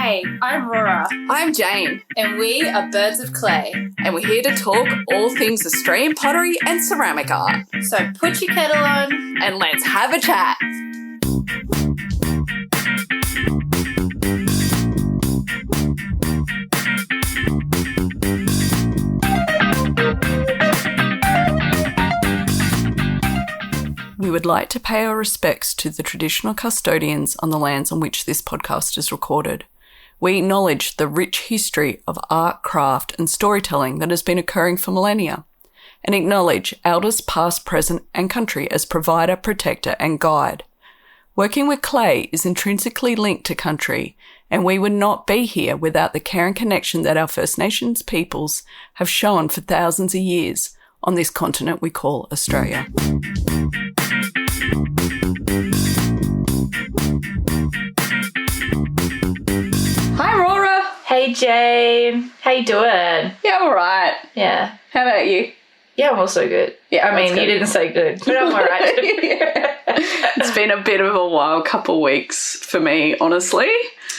Hey, I'm Rora. I'm Jane. And we are Birds of Clay. And we're here to talk all things Australian pottery and ceramic art. So put your kettle on and let's have a chat. We would like to pay our respects to the traditional custodians on the lands on which this podcast is recorded. We acknowledge the rich history of art, craft and storytelling that has been occurring for millennia, and acknowledge elders past, present and country as provider, protector and guide. Working with clay is intrinsically linked to country, and we would not be here without the care and connection that our First Nations peoples have shown for thousands of years on this continent we call Australia. Hi, Rora. Hey, Jane. How you doing? Yeah, all right. Yeah. How about you? Yeah, I'm also good. Yeah, I mean, good. You didn't say good, but I'm all right. Yeah. It's been a bit of a wild couple of weeks for me, honestly.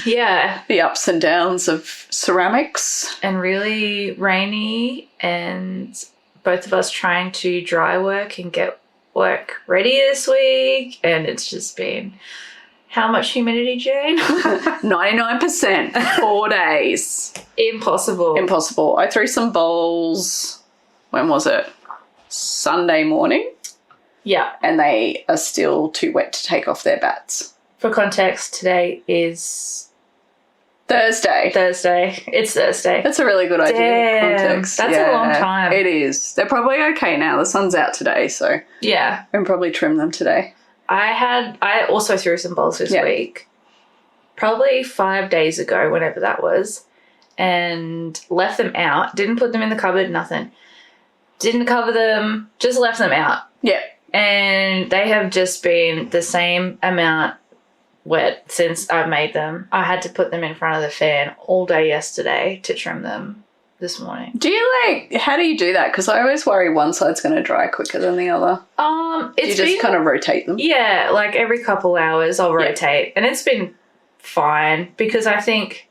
Yeah. The ups and downs of ceramics. And really rainy, and both of us trying to dry work and get work ready this week. And it's just been... How much humidity, Jane? 99%. 4 days. Impossible. I threw some bowls. When was it? Sunday morning. Yeah. And they are still too wet to take off their bats. For context, today is... Thursday. It's Thursday. That's a really good idea. Damn, Context. that's a long time. It is. They're probably okay now. The sun's out today, so... Yeah. We can probably trim them today. I also threw some bowls this week, probably 5 days ago, whenever that was, and left them out. Didn't put them in the cupboard, nothing. Didn't cover them, just left them out. Yeah. And they have just been the same amount wet since I made them. I had to put them in front of the fan all day yesterday to trim them this morning. How do you do that? Because I always worry one side's going to dry quicker than the other. It's you just kind of rotate them? Yeah, like every couple hours I'll rotate. And it's been fine because I think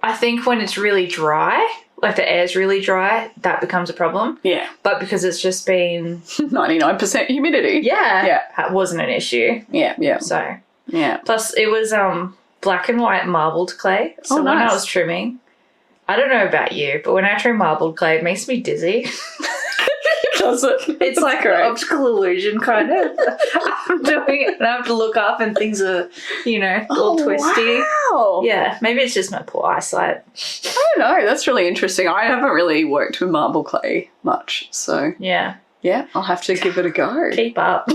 when it's really dry, like the air's really dry, that becomes a problem. Yeah. But because it's just been... 99% humidity. Yeah. That wasn't an issue. Yeah. So. Yeah. Plus it was black and white marbled clay. So when I was trimming... I don't know about you, but when I trim marbled clay, it makes me dizzy. Does it? It's like an optical illusion, kind of. I'm doing it and I have to look up and things are, all twisty. Wow. Yeah, maybe it's just my poor eyesight. I don't know. That's really interesting. I haven't really worked with marble clay much, so... Yeah. Yeah, I'll have to give it a go. Keep up.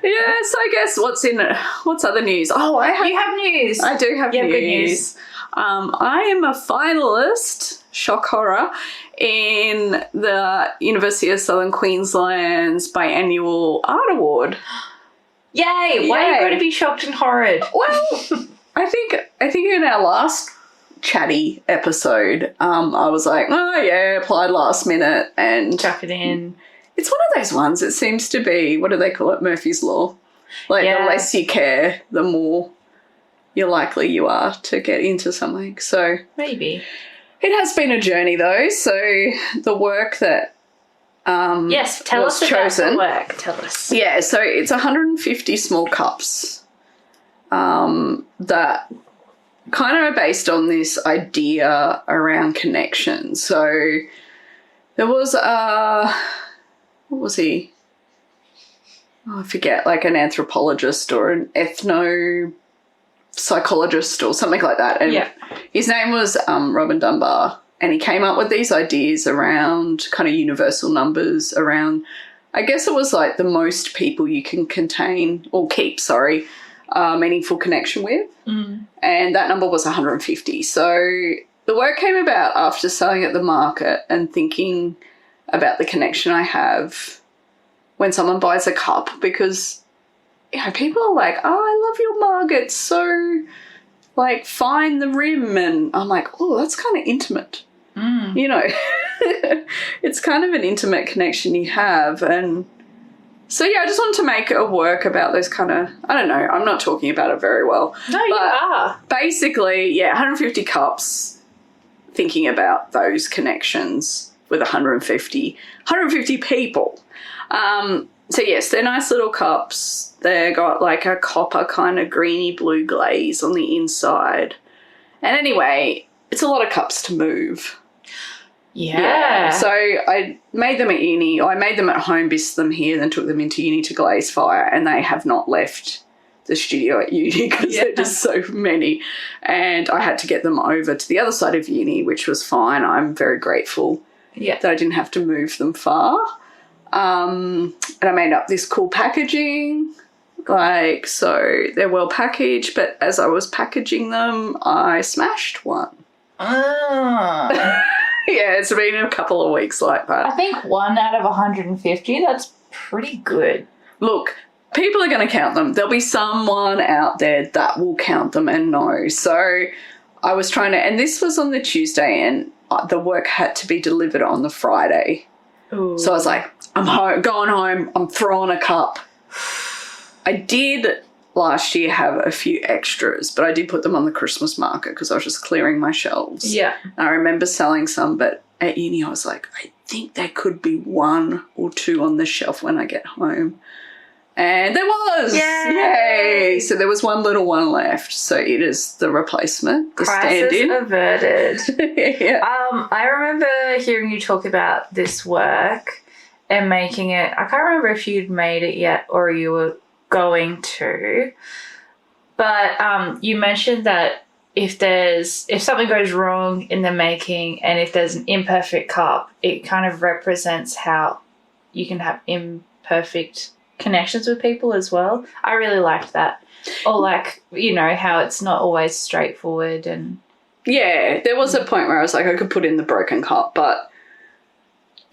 Yeah, so I guess what's other news? Oh, You have news. I do have you news. Have good news. I am a finalist, shock horror, in the University of Southern Queensland's biannual art award. Yay! Why are you going to be shocked and horrid? Well, I think in our last chatty episode, I was like, oh yeah, applied last minute and chuck it in. It's one of those ones. It seems to be, what do they call it? Murphy's Law. Like the less you care, the more you're likely you are to get into something. So maybe it has been a journey though. So the work that yes, tell was us about chosen, the work. Tell us. Yeah, so it's 150 small cups that kind of are based on this idea around connection. So there was what was he? Oh, I forget, like an anthropologist or an ethno-psychologist or something like that. And his name was Robin Dunbar, and he came up with these ideas around kind of universal numbers around, I guess it was like the most people you can keep, meaningful connection with. Mm. And that number was 150. So the work came about after selling at the market and thinking about the connection I have when someone buys a cup, because people are like, oh, I love your mug, it's so like fine, the rim, and I'm like, oh, that's kind of intimate. It's kind of an intimate connection you have, and So, yeah, I just wanted to make a work about those kind of, I don't know, I'm not talking about it very well. No, you are. Basically, yeah, 150 cups, thinking about those connections with 150 people. So, yes, they're nice little cups. They've got like a copper kind of greeny blue glaze on the inside. And anyway, it's a lot of cups to move. Yeah. So I made them at uni. I made them at home, biscued them here, then took them into uni to glaze fire, and they have not left the studio at uni because they're just so many. And I had to get them over to the other side of uni, which was fine. I'm very grateful that I didn't have to move them far. And I made up this cool packaging. So they're well packaged, but as I was packaging them, I smashed one. Ah. Yeah, it's been a couple of weeks like that. I think 1 out of 150, that's pretty good. Look, people are going to count them. There'll be someone out there that will count them and know. So I was trying to, and this was on the Tuesday, and the work had to be delivered on the Friday. Ooh. So I was like, I'm going home, I'm throwing a cup. I did last year have a few extras, but I did put them on the Christmas market because I was just clearing my shelves. Yeah. And I remember selling some, but at uni I was like, I think there could be 1 or 2 on the shelf when I get home. And there was. Yay! So there was one little one left. So it is the replacement, the stand-in. Crisis averted. Yeah. I remember hearing you talk about this work and making it. I can't remember if you'd made it yet or you were going to, but you mentioned that if something goes wrong in the making and if there's an imperfect cup, it kind of represents how you can have imperfect connections with people as well. I really liked that. Or like, how it's not always straightforward. And yeah, there was a point where I was like, I could put in the broken cup, but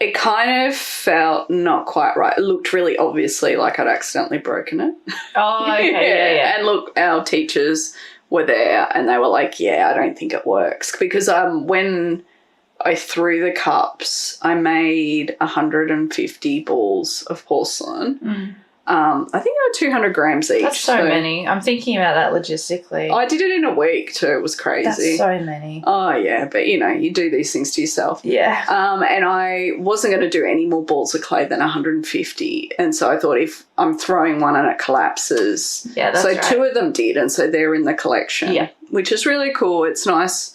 it kind of felt not quite right. It looked really obviously like I'd accidentally broken it. Oh, okay, yeah. And look, our teachers were there and they were like, yeah, I don't think it works. Because when I threw the cups, I made 150 balls of porcelain. I think they were 200 grams each. That's so many. I'm thinking about that logistically. I did it in a week too. It was crazy. That's so many. Oh, yeah. But, you do these things to yourself. Yeah. And I wasn't going to do any more balls of clay than 150. And so I thought if I'm throwing one and it collapses. Yeah, that's right. So 2 of them did. And so they're in the collection, which is really cool. It's nice.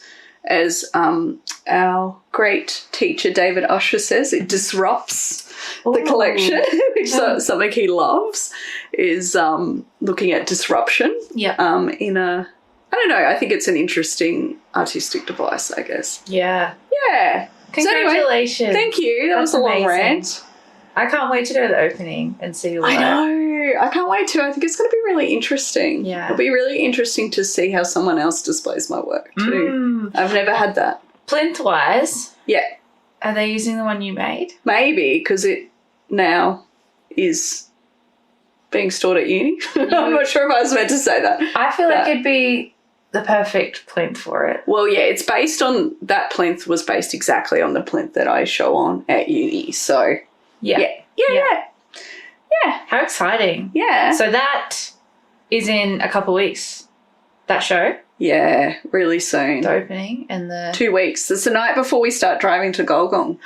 As our great teacher David Usher says, it disrupts the collection, which is something he loves, is looking at disruption in a, I don't know, I think it's an interesting artistic device, I guess. Yeah. Yeah. Congratulations. So anyway, thank you. That was a long rant. I can't wait to do the opening and see your work. I know. I can't wait to. I think it's going to be really interesting. Yeah. It'll be really interesting to see how someone else displays my work too. I've never had that. Plinth-wise, yeah. Are they using the one you made? Maybe, because it now is being stored at uni. I'm not sure if I was meant to say that. I feel like it'd be the perfect plinth for it. Well, yeah, it's based on, that plinth was based exactly on the plinth that I show on at uni. So, yeah. How exciting. Yeah. So that is in a couple of weeks, that show? Yeah, really soon. The opening and the... 2 weeks. It's the night before we start driving to Golgong.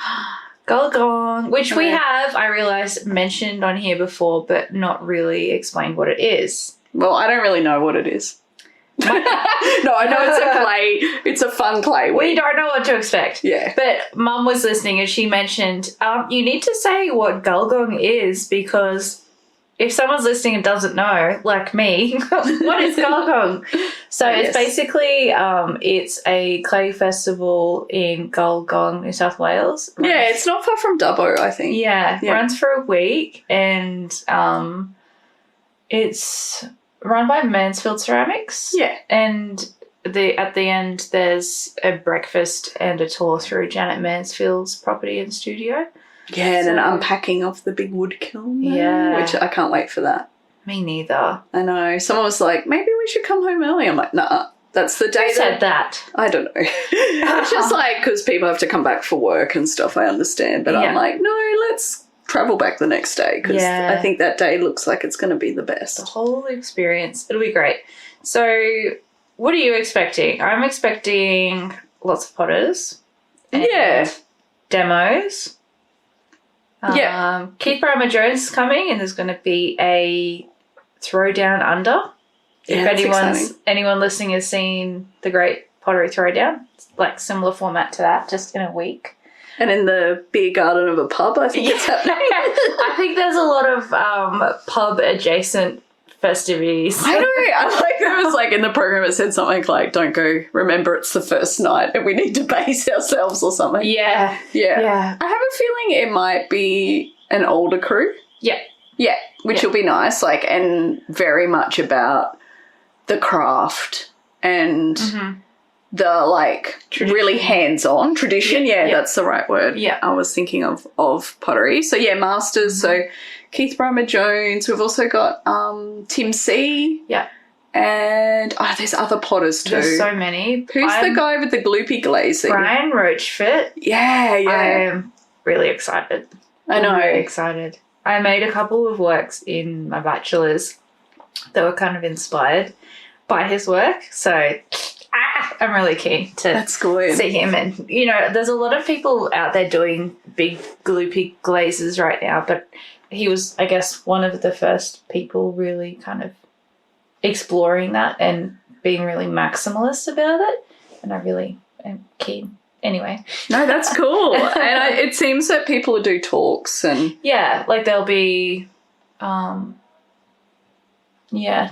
Golgong, which we have, I realise, mentioned on here before, but not really explained what it is. Well, I don't really know what it is. No, I know it's a play. It's a fun play week. We don't know what to expect. Yeah. But Mum was listening and she mentioned, you need to say what Golgong is, because if someone's listening and doesn't know, like me, what is Golgong? So it's basically, it's a clay festival in Golgong, New South Wales. Yeah, it's not far from Dubbo, I think. Yeah, runs for a week, and it's run by Mansfield Ceramics. Yeah. And at the end, there's a breakfast and a tour through Janet Mansfield's property and studio. Yeah, and an unpacking of the big wood kiln. Yeah. Which I can't wait for that. Me neither. I know. Someone was like, maybe we should come home early. I'm like, nah, that's the day. Who said that? I don't know. It's just like, because people have to come back for work and stuff, I understand. But I'm like, no, let's travel back the next day because I think that day looks like it's going to be the best. The whole experience. It'll be great. So what are you expecting? I'm expecting lots of potters. And demos. Keith Brymer Jones is coming, and there's going to be a throwdown under. If anyone listening has seen the Great Pottery Throwdown, it's like similar format to that, just in a week. And in the beer garden of a pub, I think it's happening. I think there's a lot of pub adjacent festivities. I know. I like there was like in the program it said something like, "Don't go. Remember, it's the first night, and we need to pace ourselves" or something. Yeah. I have a feeling it might be an older crew. Yeah, which will be nice. Like, and very much about the craft and the like really hands-on tradition. Yeah, that's the right word. Yeah, I was thinking of pottery. So yeah, masters. So Keith Brymer Jones. We've also got Tim C. Yeah. And there's other potters too. There's so many. Who's the guy with the gloopy glazing? Brian Roachfit. Yeah. I am really excited. I know. I'm really excited. I made a couple of works in my bachelor's that were kind of inspired by his work. So I'm really keen to see him. And, you know, there's a lot of people out there doing big gloopy glazes right now, but he was, I guess, one of the first people really kind of exploring that and being really maximalist about it. And I really am keen. Anyway. No, that's cool. And it seems that people do talks and... Yeah, like there'll be,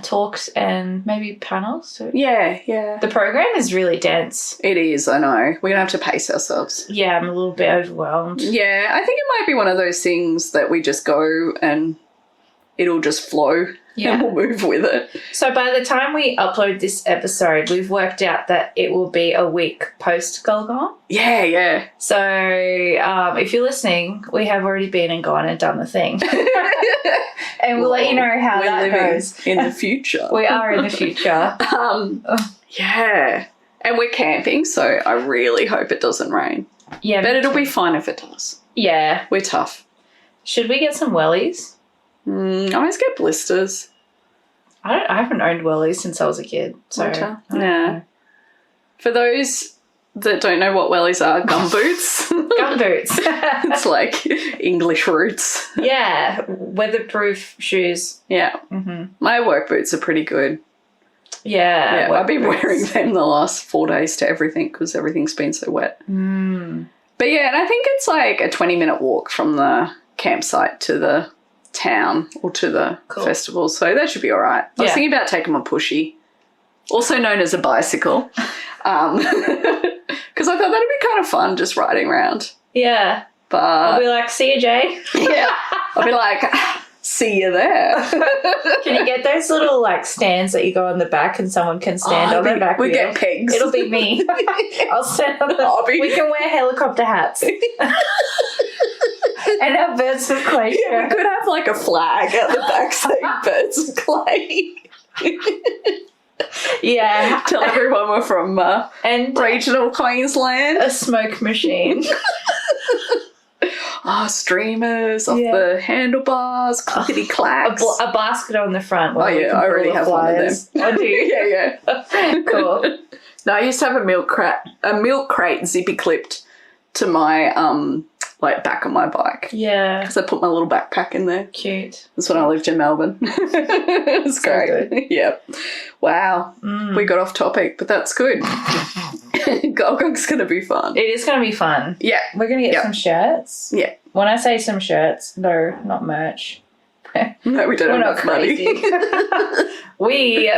talks and maybe panels too. Yeah. The program is really dense. It is, I know. We're going to have to pace ourselves. Yeah, I'm a little bit overwhelmed. Yeah, I think it might be one of those things that we just go and it'll just flow. Yeah. And we'll move with it. So by the time we upload this episode, we've worked out that it will be a week post Gulgong. Yeah. So if you're listening, we have already been and gone and done the thing. And we'll let you know how that goes. In the future. We are in the future. Yeah. And we're camping, so I really hope it doesn't rain. Yeah. But it'll be fine if it does. Yeah. We're tough. Should we get some wellies? I always get blisters. I haven't owned wellies since I was a kid. So yeah. For those that don't know what wellies are, gumboots. Gumboots. It's like English roots. Yeah. Weatherproof shoes. Yeah. My work boots are pretty good. Yeah. I've been wearing them the last 4 days to everything because everything's been so wet. But yeah, and I think it's like a 20-minute walk from the campsite to the town or to the festival, so that should be all right. I was thinking about taking my pushy, also known as a bicycle, because I thought that'd be kind of fun just riding around. Yeah. But I'll be like, see you, Jay. Yeah. I'll be like, see you there. Can you get those little like stands that you go on the back and someone can stand on the back? We get pegs. It'll be me. I'll stand on the We can wear helicopter hats. And have birds of clay. Yeah, we could have like a flag at the back saying birds of clay. Yeah. Tell everyone we're from and regional Queensland. A smoke machine. Streamers off the handlebars, clickety clacks. A basket on the front. I already have one of them. Oh, do you? Yeah. Cool. No, I used to have a milk crate zippy clipped to my like back of my bike. Yeah. Because I put my little backpack in there. Cute. That's when I lived in Melbourne. It was great. Good. Yeah. Wow. We got off topic, but that's good. Gulgong's going to be fun. It is going to be fun. Yeah. We're going to get some shirts. Yeah. When I say some shirts, no, not merch. No, we don't We're have not crazy. money.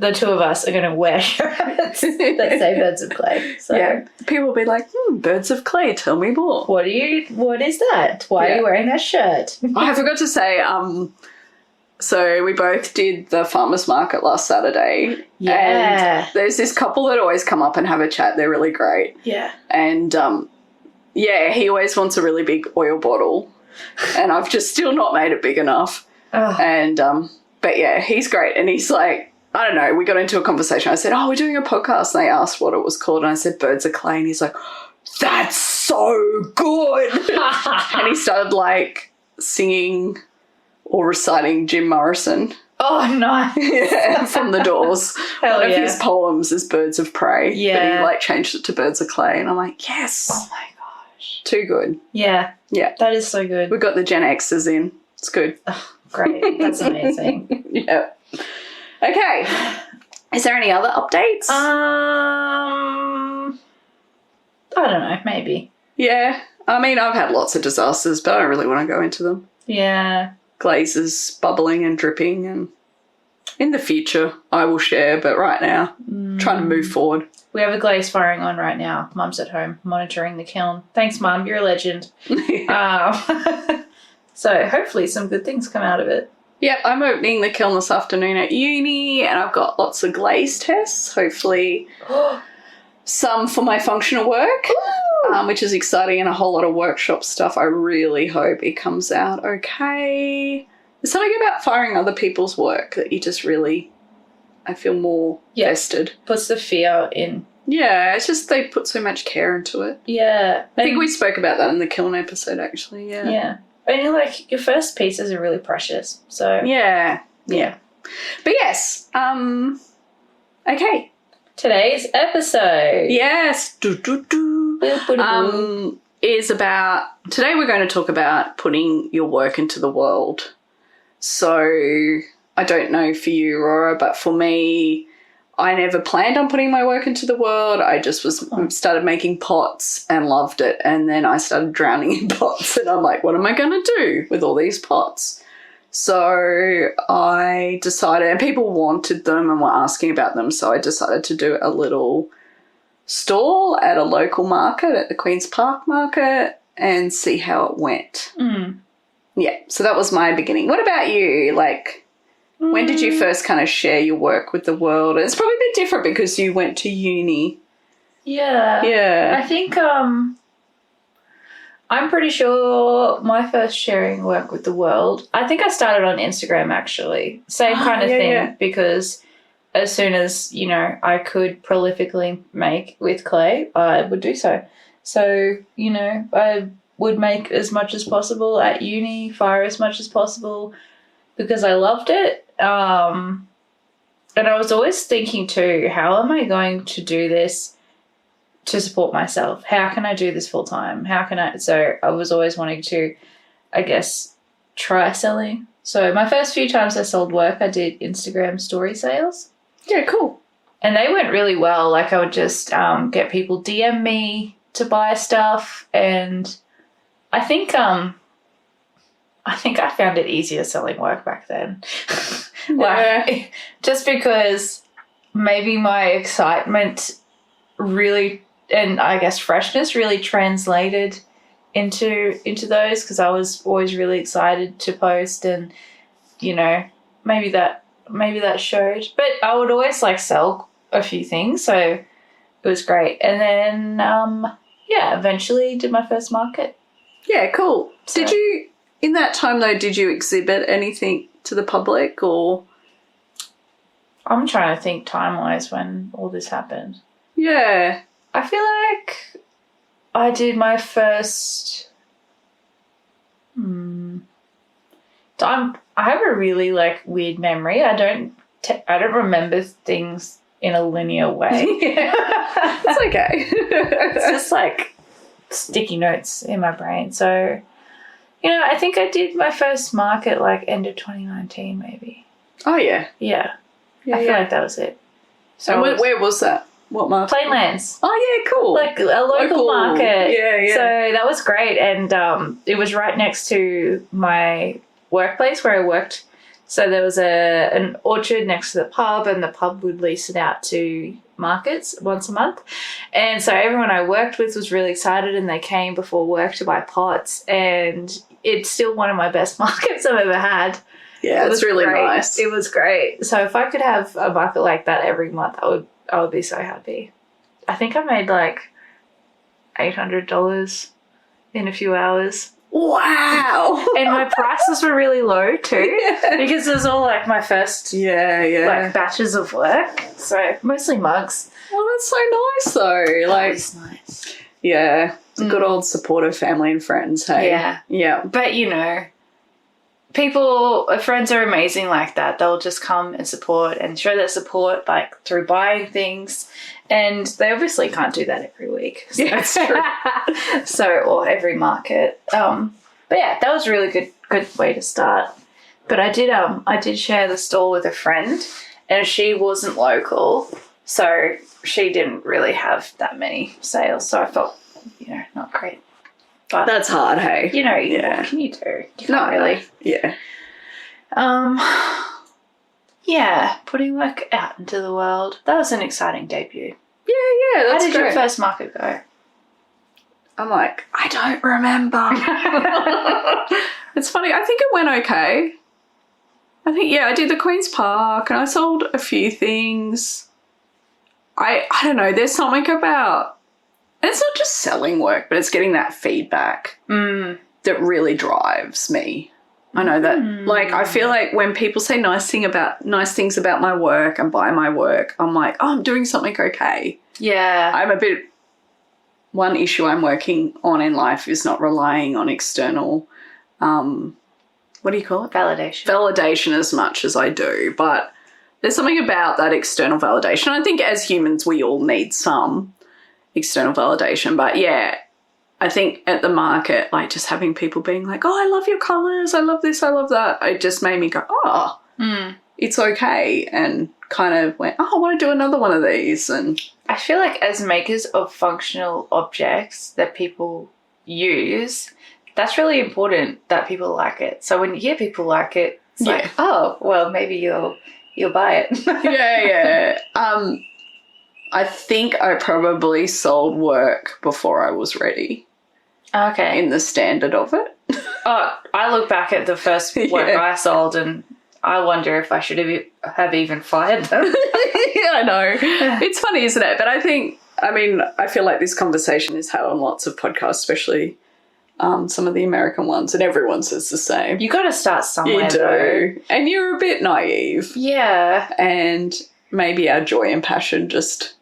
The two of us are going to wear shirts that say Birds of Clay. So. Yeah. People will be like, Birds of Clay, tell me more. What is that? Why are you wearing that shirt? I forgot to say, so we both did the farmers market last Saturday. Yeah. And there's this couple that always come up and have a chat. They're really great. Yeah. And, he always wants a really big oil bottle. And I've just still not made it big enough. Oh. And, but yeah, he's great. And he's like, I don't know, we got into a conversation. I said, we're doing a podcast. And they asked what it was called. And I said, Birds of Clay. And he's like, that's so good. And he started like singing or reciting Jim Morrison. Oh, nice. Yeah, from The Doors. Hell One of yeah. his poems is Birds of Prey. Yeah. But he, changed it to Birds of Clay. And I'm like, yes. Oh, my gosh. Too good. Yeah. Yeah. That is so good. We've got the Gen Xers in. It's good. Great. That's amazing. Yeah. Okay. Is there any other updates? I don't know. Maybe. Yeah. I mean, I've had lots of disasters, but I don't really want to go into them. Yeah. Glazes bubbling and dripping, and in the future I will share, but right now trying to move forward. We have a glaze firing on right now. Mum's at home monitoring the kiln. Thanks, Mum. You're a legend. So hopefully some good things come out of it. Yep, I'm opening the kiln this afternoon at uni, and I've got lots of glaze tests, hopefully some for my functional work, which is exciting, and a whole lot of workshop stuff. I really hope it comes out okay. There's something about firing other people's work that you just really, I feel more vested. Puts the fear in. Yeah, it's just they put so much care into it. Yeah. I think we spoke about that in the kiln episode, actually, yeah. Yeah. And you're like, your first pieces are really precious, so. Yeah. But yes, okay. Today's episode. Yes. Is about, today we're going to talk about putting your work into the world. So I don't know for you, Rora, but for me, I never planned on putting my work into the world. I just started making pots and loved it. And then I started drowning in pots, and I'm like, what am I going to do with all these pots? So I decided, and people wanted them and were asking about them, so I decided to do a little stall at a local market, at the Queen's Park Market, and see how it went. Yeah, so that was my beginning. What about you? Like, when did you first kind of share your work with the world? It's probably a bit different because you went to uni. Yeah. Yeah. I think I'm pretty sure my first sharing work with the world, I think I started on Instagram, actually. Same kind of thing, because as soon as, you know, I could prolifically make with clay, I would do so. So, you know, I would make as much as possible at uni, fire as much as possible, because I loved it. And I was always thinking too, how am I going to do this to support myself? How can I do this full time? So I was always wanting to, I guess, try selling. So my first few times I sold work, I did Instagram story sales. Yeah, cool. And they went really well. Like, I would just get people DM me to buy stuff, and I think I found it easier selling work back then. Like, just because maybe my excitement really, and I guess freshness, really translated into those, because I was always really excited to post, and, you know, maybe that showed. But I would always like sell a few things, so it was great. And then eventually did my first market. Yeah, cool. So, did you, in that time though, did you exhibit anything to the public, or? I'm trying to think time-wise when all this happened. Yeah. I feel like I did my first I have a really like weird memory. I don't remember things in a linear way. It's okay. It's just like sticky notes in my brain. So, you know, I think I did my first market like end of 2019 maybe. Oh yeah. Yeah. I feel like that was it. So where was that? What market? Plainlands. Oh yeah, cool. Like a local market. Yeah. So that was great, and it was right next to my workplace where I worked. So there was an orchard next to the pub, and the pub would lease it out to markets once a month. And so everyone I worked with was really excited, and they came before work to buy pots, and it's still one of my best markets I've ever had. Yeah, it's really nice. It was great. So if I could have a market like that every month, I would be so happy. I think I made like $800 in a few hours. Wow. And my prices were really low too, because it was all like my first like batches of work. So mostly mugs. Well, that's so nice though. Like, it's nice. Yeah. It's a good old supportive family and friends, hey? Yeah. Yeah. But, you know, friends are amazing like that. They'll just come and support and show their support like through buying things. And they obviously can't do that every week. So. Yeah, it's true. Or every market. But yeah, that was a really good way to start. But I did share the stall with a friend, and she wasn't local, so she didn't really have that many sales. So I felt, not great. But that's hard, hey? What can you do? You can't really. Yeah. Yeah, putting work out into the world. That was an exciting debut. Yeah, that's How did your first market go? I'm like, I don't remember. It's funny. I think it went okay. I did the Queen's Park and I sold a few things. I don't know. There's something about, and it's not just selling work, but it's getting that feedback that really drives me. I know that, like, I feel like when people say nice things about my work and buy my work, I'm like, oh, I'm doing something okay. Yeah. One issue I'm working on in life is not relying on external, what do you call it? Validation as much as I do. But there's something about that external validation. I think as humans, we all need some external validation. But yeah, I think at the market, like just having people being like, oh, I love your colours, I love this, I love that, it just made me go, oh, it's okay, and kind of went, oh, I want to do another one of these. And I feel like as makers of functional objects that people use, that's really important that people like it. So when you hear people like it, it's like, oh, well, maybe you'll buy it. Yeah. I think I probably sold work before I was ready. Okay. In the standard of it. Oh, I look back at the first work I sold and I wonder if I should have even fired them. Yeah, I know. It's funny, isn't it? But I feel like this conversation is had on lots of podcasts, especially some of the American ones, and everyone says the same. You got to start somewhere. You do. Though. And you're a bit naive. Yeah. And maybe our joy and passion just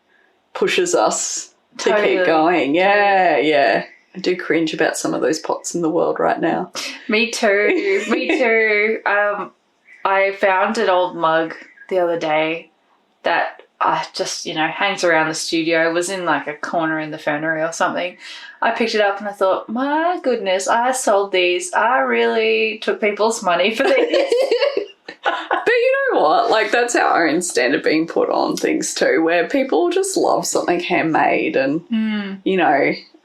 pushes us to keep going. Yeah. I do cringe about some of those pots in the world right now. Me too. I found an old mug the other day that just, hangs around the studio. It was in like a corner in the fernery or something. I picked it up and I thought, my goodness, I sold these. I really took people's money for these. But you know what? Like, that's our own standard being put on things too, where people just love something handmade and,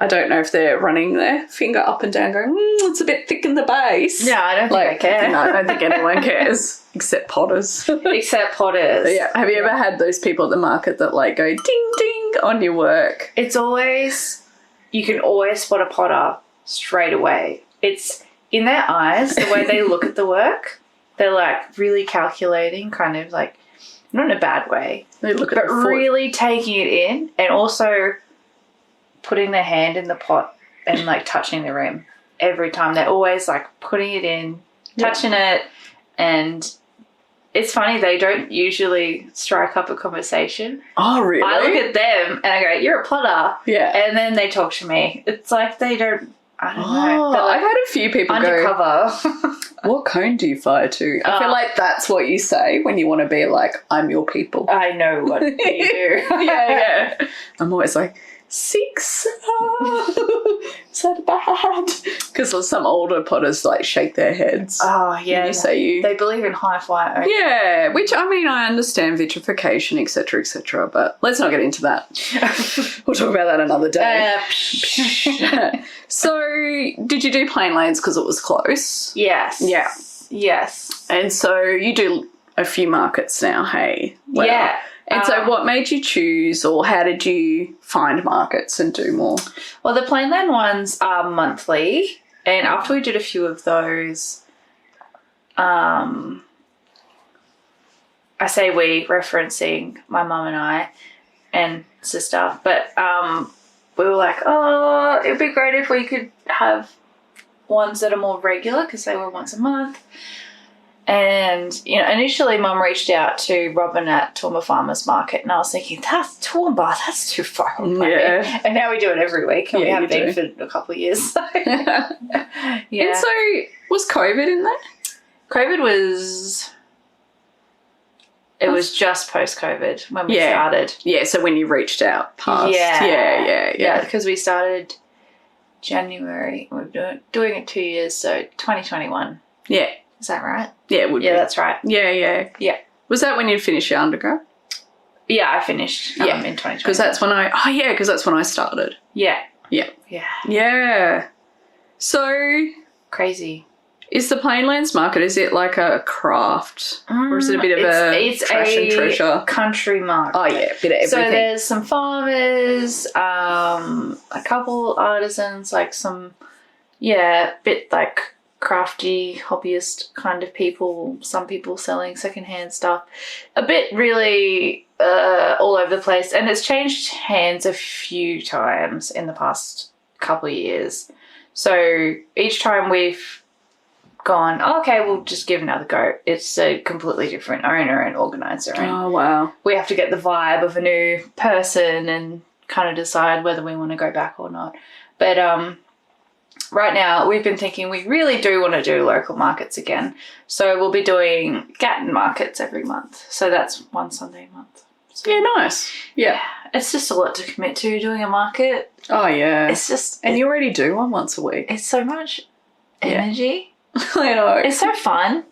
I don't know if they're running their finger up and down going, it's a bit thick in the base. Yeah, I don't think I care. No, I don't think anyone cares except potters. Yeah. Have you ever had those people at the market that like go ding, ding on your work? You can always spot a potter straight away. It's in their eyes, the way they look at the work. They're like really calculating, kind of like, not in a bad way, they look at but really taking it in and also putting their hand in the pot and like touching the rim every time. They're always like putting it in, touching it, and it's funny, they don't usually strike up a conversation. Oh, really? I look at them and I go, you're a potter. Yeah. And then they talk to me. It's like they don't, I don't know. Like, I've had a few people undercover. Go, what cone do you fire to? I feel like that's what you say when you want to be like, I'm your people. I know what you do. Yeah. I'm always like, 6. Is that bad? Because some older potters like shake their heads. Oh, yeah. They believe in high fire. Yeah, which I understand vitrification, etc., but let's not get into that. We'll talk about that another day. So, did you do plain lanes because it was close? Yes. Yeah. Yes. And so you do a few markets now, hey? Well, yeah. And so what made you choose, or how did you find markets and do more? Well, the Plainland ones are monthly, and after we did a few of those, I say we, referencing my mum and I and sister, but we were like, oh, it'd be great if we could have ones that are more regular because they were once a month. And, initially Mum reached out to Robin at Toowoomba Farmers Market, and I was thinking, that's Toowoomba, that's too far away. Yeah. And now we do it every week, and we have been for a couple of years. So. Yeah. And so, was COVID in there? COVID was... It was just post-COVID when we started. Yeah, so when you reached out past. Yeah, because we started January. We're doing it 2 years, so 2021. Yeah. Is that right? Yeah, it would be. Yeah, that's right. Yeah. Yeah. Was that when you finished your undergrad? Yeah, I finished in 2020. Because that's when I started. Yeah. Yeah. Yeah. Yeah. So... Crazy. Is the Plainlands Market, is it like a craft? Or is it a bit of it's trash and treasure? Country market. Oh, yeah, a bit of everything. So there's some farmers, a couple artisans, like some, bit like crafty, hobbyist kind of people, some people selling secondhand stuff. A bit really all over the place. And it's changed hands a few times in the past couple of years. So each time we've gone, okay, we'll just give it another go. It's a completely different owner and organizer. And oh, wow. we have to get the vibe of a new person and kind of decide whether we want to go back or not. But right now, we've been thinking we really do want to do local markets again. So we'll be doing Gatton markets every month. So that's one Sunday a month. So, yeah, nice. Yeah. It's just a lot to commit to doing a market. Oh, yeah. It's just... And you already do one once a week. It's so much energy. I know. It's so fun,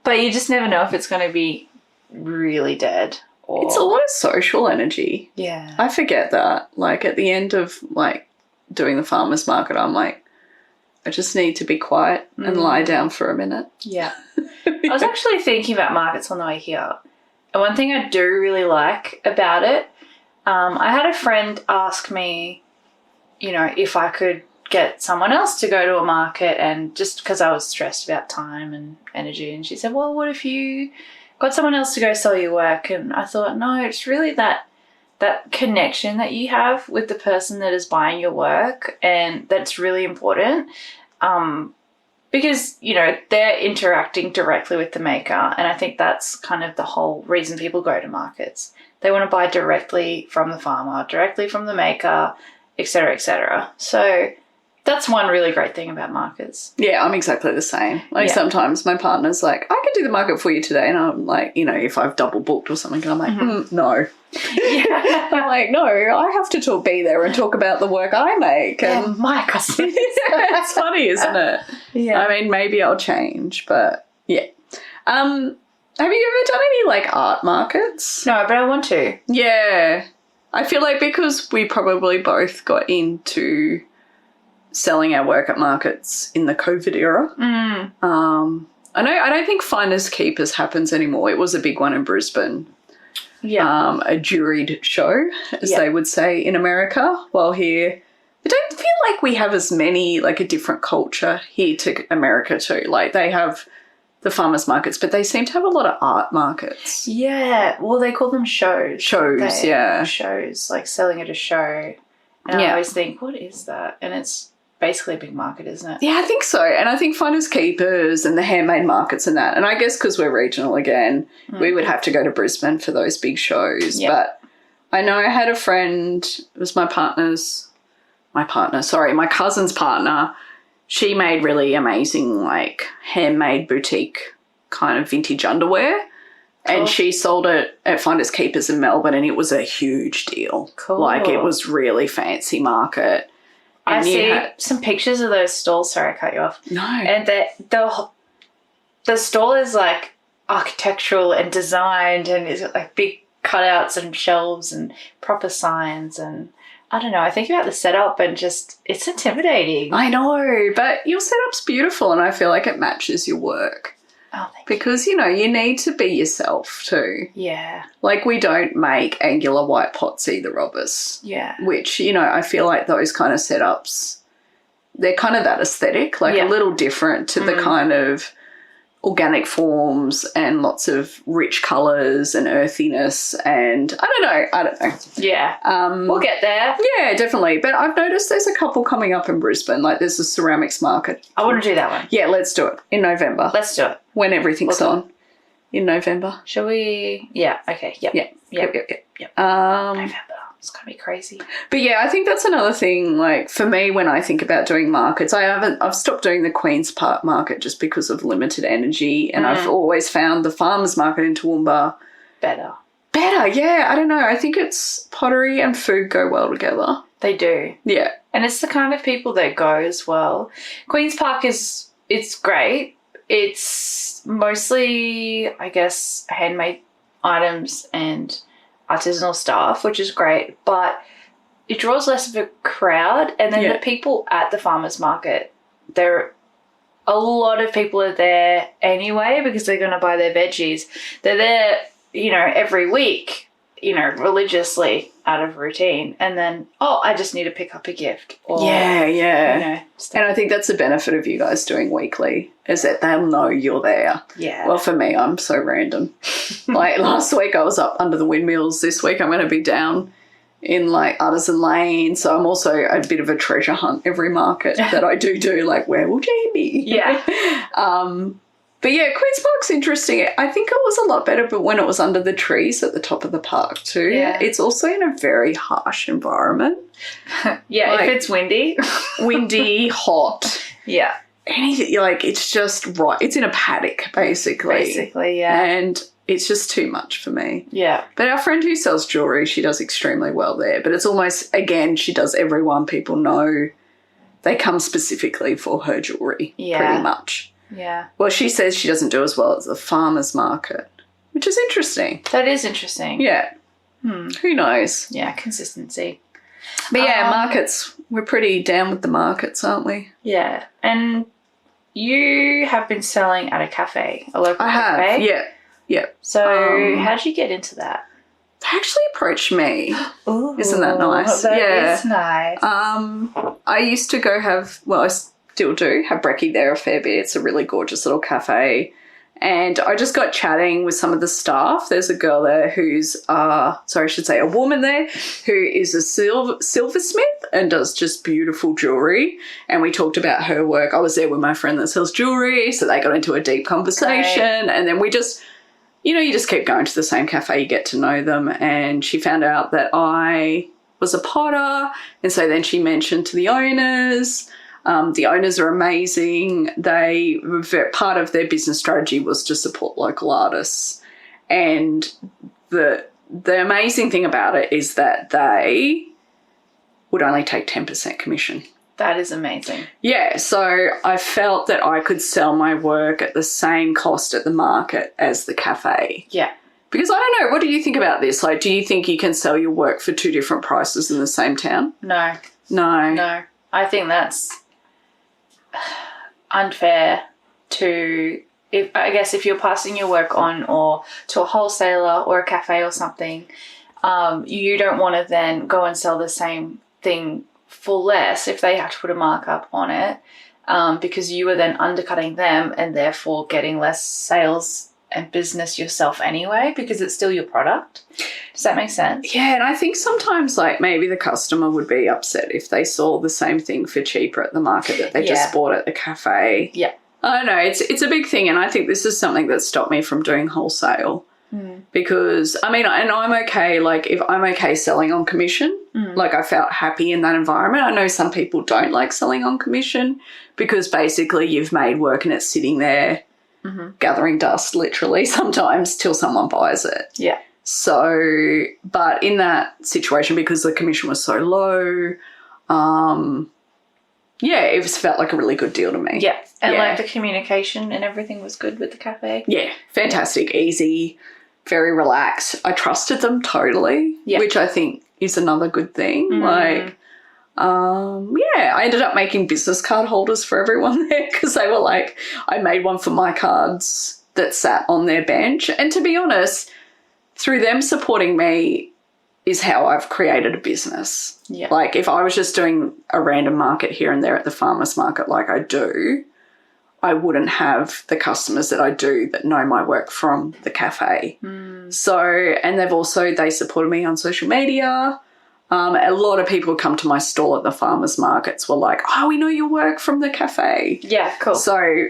but you just never know if it's going to be really dead. Or... It's a lot of social energy. Yeah. I forget that. Like, at the end of, like, doing the farmer's market, I'm like, I just need to be quiet and lie down for a minute. Yeah. I was actually thinking about markets on the way here. And one thing I do really like about it, I had a friend ask me, if I could get someone else to go to a market, and just because I was stressed about time and energy, and she said, well, what if you got someone else to go sell your work? And I thought, no, it's really that connection that you have with the person that is buying your work, and that's really important, because they're interacting directly with the maker, and I think that's kind of the whole reason people go to markets. They want to buy directly from the farmer, directly from the maker, etc., etc. So that's one really great thing about markets. Yeah, I'm exactly the same. Like, sometimes my partner's like, I can do the market for you today. And I'm like, if I've double booked or something, and I'm like, no. Yeah. I'm like, no, I have to be there and talk about the work I make. And my customers. It's funny, isn't it? Yeah. I mean, maybe I'll change, but yeah. Have you ever done any, like, art markets? No, but I want to. Yeah. I feel like because we probably both got into selling our work at markets in the COVID era. I don't think Finders Keepers happens anymore. It was a big one in Brisbane. Yeah. A juried show, as they would say in America. While here, I don't feel like we have as many, like, a different culture here to America too. Like, they have the farmers markets, but they seem to have a lot of art markets. Yeah. Well, they call them shows. Shows, Shows, like selling at a show. And I always think, what is that? And it's basically a big market, isn't it? Yeah, I think so. And I think Finders Keepers and the handmade markets and that. And I guess because we're regional again, we would have to go to Brisbane for those big shows. Yep. But I know I had a friend, it was my cousin's partner. She made really amazing, like, handmade boutique kind of vintage underwear. Cool. And she sold it at Finders Keepers in Melbourne, and it was a huge deal. Cool. Like, it was really fancy market. And I see some pictures of those stalls. Sorry, I cut you off. No. And the stall is, like, architectural and designed, and it's got, like, big cutouts and shelves and proper signs, and I don't know. I think about the setup and just, it's intimidating. I know, but your setup's beautiful, and I feel like it matches your work. Oh, thank you. Because, you need to be yourself too. Yeah. Like, we don't make angular white pots either of us. Yeah. Which, I feel like those kind of setups, they're kind of that aesthetic, like a little different to the kind of organic forms and lots of rich colours and earthiness, and I don't know. Yeah. We'll get there. Yeah, definitely. But I've noticed there's a couple coming up in Brisbane. Like, there's a ceramics market. I want to do that one. Yeah, let's do it in November. Let's do it. When everything's on. In November. Shall we? Yeah, okay. Yep. Yep. November. it's going to be crazy. But yeah, I think that's another thing, like, for me when I think about doing markets, I've stopped doing the Queen's Park market just because of limited energy, and I've always found the farmers market in Toowoomba Better, yeah. I don't know. I think it's pottery and food go well together. They do. Yeah. And it's the kind of people that go as well. Queen's Park it's great. It's mostly, I guess, handmade items and artisanal stuff, which is great, but it draws less of a crowd. And then the people at the farmers market, a lot of people are there anyway because they're going to buy their veggies. They're there, every week, religiously out of routine. And then, I just need to pick up a gift. Or, and I think that's the benefit of you guys doing weekly, is that they'll know you're there. Yeah. Well, for me, I'm so random. Like last week I was up under the windmills. This week I'm going to be down in like Artisan Lane. So I'm also a bit of a treasure hunt every market that I do, like, where will Jane be? Yeah. But yeah, Queen's Park's interesting. I think it was a lot better, but when it was under the trees at the top of the park too. Yeah. It's also in a very harsh environment. Yeah, like, if it's windy. Windy, hot. Yeah. Anything, like, it's just right. It's in a paddock, basically. Basically, yeah. And it's just too much for me. Yeah. But our friend who sells jewellery, she does extremely well there. But it's almost, again, she does everyone. People know they come specifically for her jewellery, pretty much. Yeah. Well, she says she doesn't do as well as the farmers market, which is interesting. That is interesting. Yeah. Who knows? Yeah, consistency. But yeah, markets, we're pretty down with the markets, aren't we? Yeah. And you have been selling at a cafe, a local cafe. Yeah. So how'd you get into that? They actually approached me. Ooh, isn't that nice? That is nice. I used to go I still do have brekkie there a fair bit. It's a really gorgeous little cafe. And I just got chatting with some of the staff. There's a girl there who's, a woman there who is a silversmith and does just beautiful jewellery. And we talked about her work. I was there with my friend that sells jewellery, so they got into a deep conversation. Right. And then we just, you just keep going to the same cafe, you get to know them. And she found out that I was a potter. And so then she mentioned to the owners. The owners are amazing. Part of their business strategy was to support local artists. And the amazing thing about it is that they would only take 10% commission. That is amazing. Yeah, so I felt that I could sell my work at the same cost at the market as the cafe. Yeah. Because I don't know, what do you think about this? Like, do you think you can sell your work for two different prices in the same town? No. No. I think that's unfair to, if you're passing your work on or to a wholesaler or a cafe or something, you don't want to then go and sell the same thing for less if they have to put a markup on it, because you are then undercutting them and therefore getting less sales and business yourself anyway, because it's still your product. Does that make sense? Yeah, and I think sometimes, like, maybe the customer would be upset if they saw the same thing for cheaper at the market that they just bought at the cafe. Yeah. I don't know, it's a big thing, and I think this is something that stopped me from doing wholesale. Because, I mean, and I'm okay, like, if I'm okay selling on commission, like, I felt happy in that environment. I know some people don't like selling on commission because basically you've made work and it's sitting there gathering dust, literally, sometimes till someone buys it. Yeah. So, but in that situation, because the commission was so low, it felt like a really good deal to me. Yeah. And like the communication and everything was good with the cafe. Yeah. Fantastic. Easy. Very relaxed. I trusted them totally, which I think is another good thing. Like, I ended up making business card holders for everyone there because they were like, I made one for my cards that sat on their bench. And to be honest, through them supporting me is how I've created a business. Yeah. Like, if I was just doing a random market here and there at the farmers market like I do, I wouldn't have the customers that I do that know my work from the cafe. So, and they supported me on social media. A lot of people come to my stall at the farmers markets were like, oh, we know your work from the cafe. Yeah, cool. So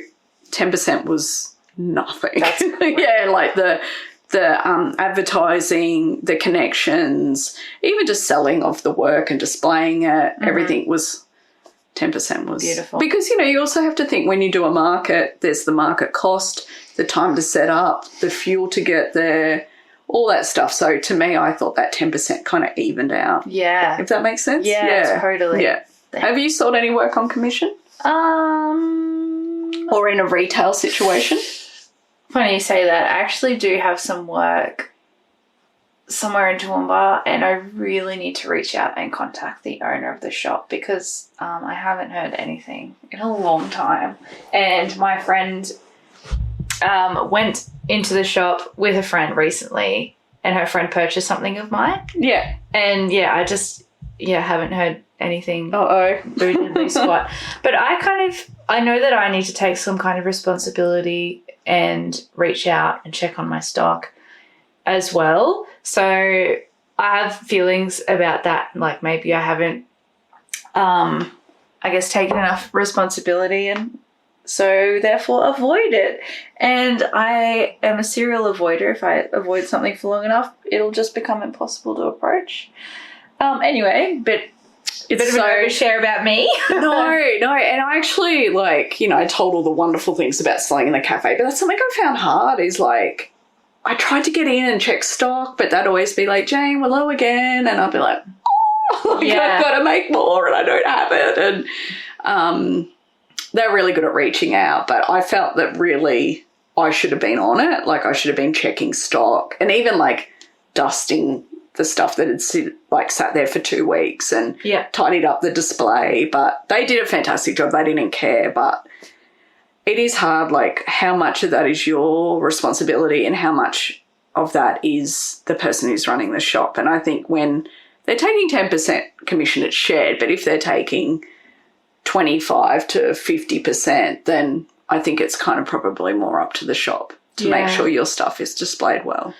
10% was nothing. That's yeah, like the advertising, the connections, even just selling of the work and displaying it, everything was 10% was beautiful. Because, you also have to think when you do a market, there's the market cost, the time to set up, the fuel to get there, all that stuff. So to me, I thought that 10% kind of evened out. Yeah. If that makes sense? Yeah, totally. Yeah. Have you sold any work on commission? Or in a retail situation? Funny you say that. I actually do have some work somewhere in Toowoomba, and I really need to reach out and contact the owner of the shop because I haven't heard anything in a long time. And my friend went into the shop with a friend recently, and her friend purchased something of mine. Yeah. And I just haven't heard anything. Uh-oh. Squat. But I know that I need to take some kind of responsibility and reach out and check on my stock as well. So I have feelings about that. Like maybe I haven't, taken enough responsibility, and so therefore avoid it. And I am a serial avoider. If I avoid something for long enough, it'll just become impossible to approach. Anyway, but it's a bit of an overshare about me. No. And I actually, I told all the wonderful things about selling in the cafe, but that's something I found hard is I tried to get in and check stock, but they'd always be like, Jane, we're low again. And I'd be like, I've got to make more and I don't have it. And they're really good at reaching out, but I felt that really I should have been on it. I should have been checking stock and even dusting the stuff that had sat there for 2 weeks and tidied up the display. But they did a fantastic job. They didn't care, but it is hard, how much of that is your responsibility and how much of that is the person who's running the shop. And I think when they're taking 10% commission, it's shared, but if they're taking 25 to 50%, then I think it's kind of probably more up to the shop to make sure your stuff is displayed well.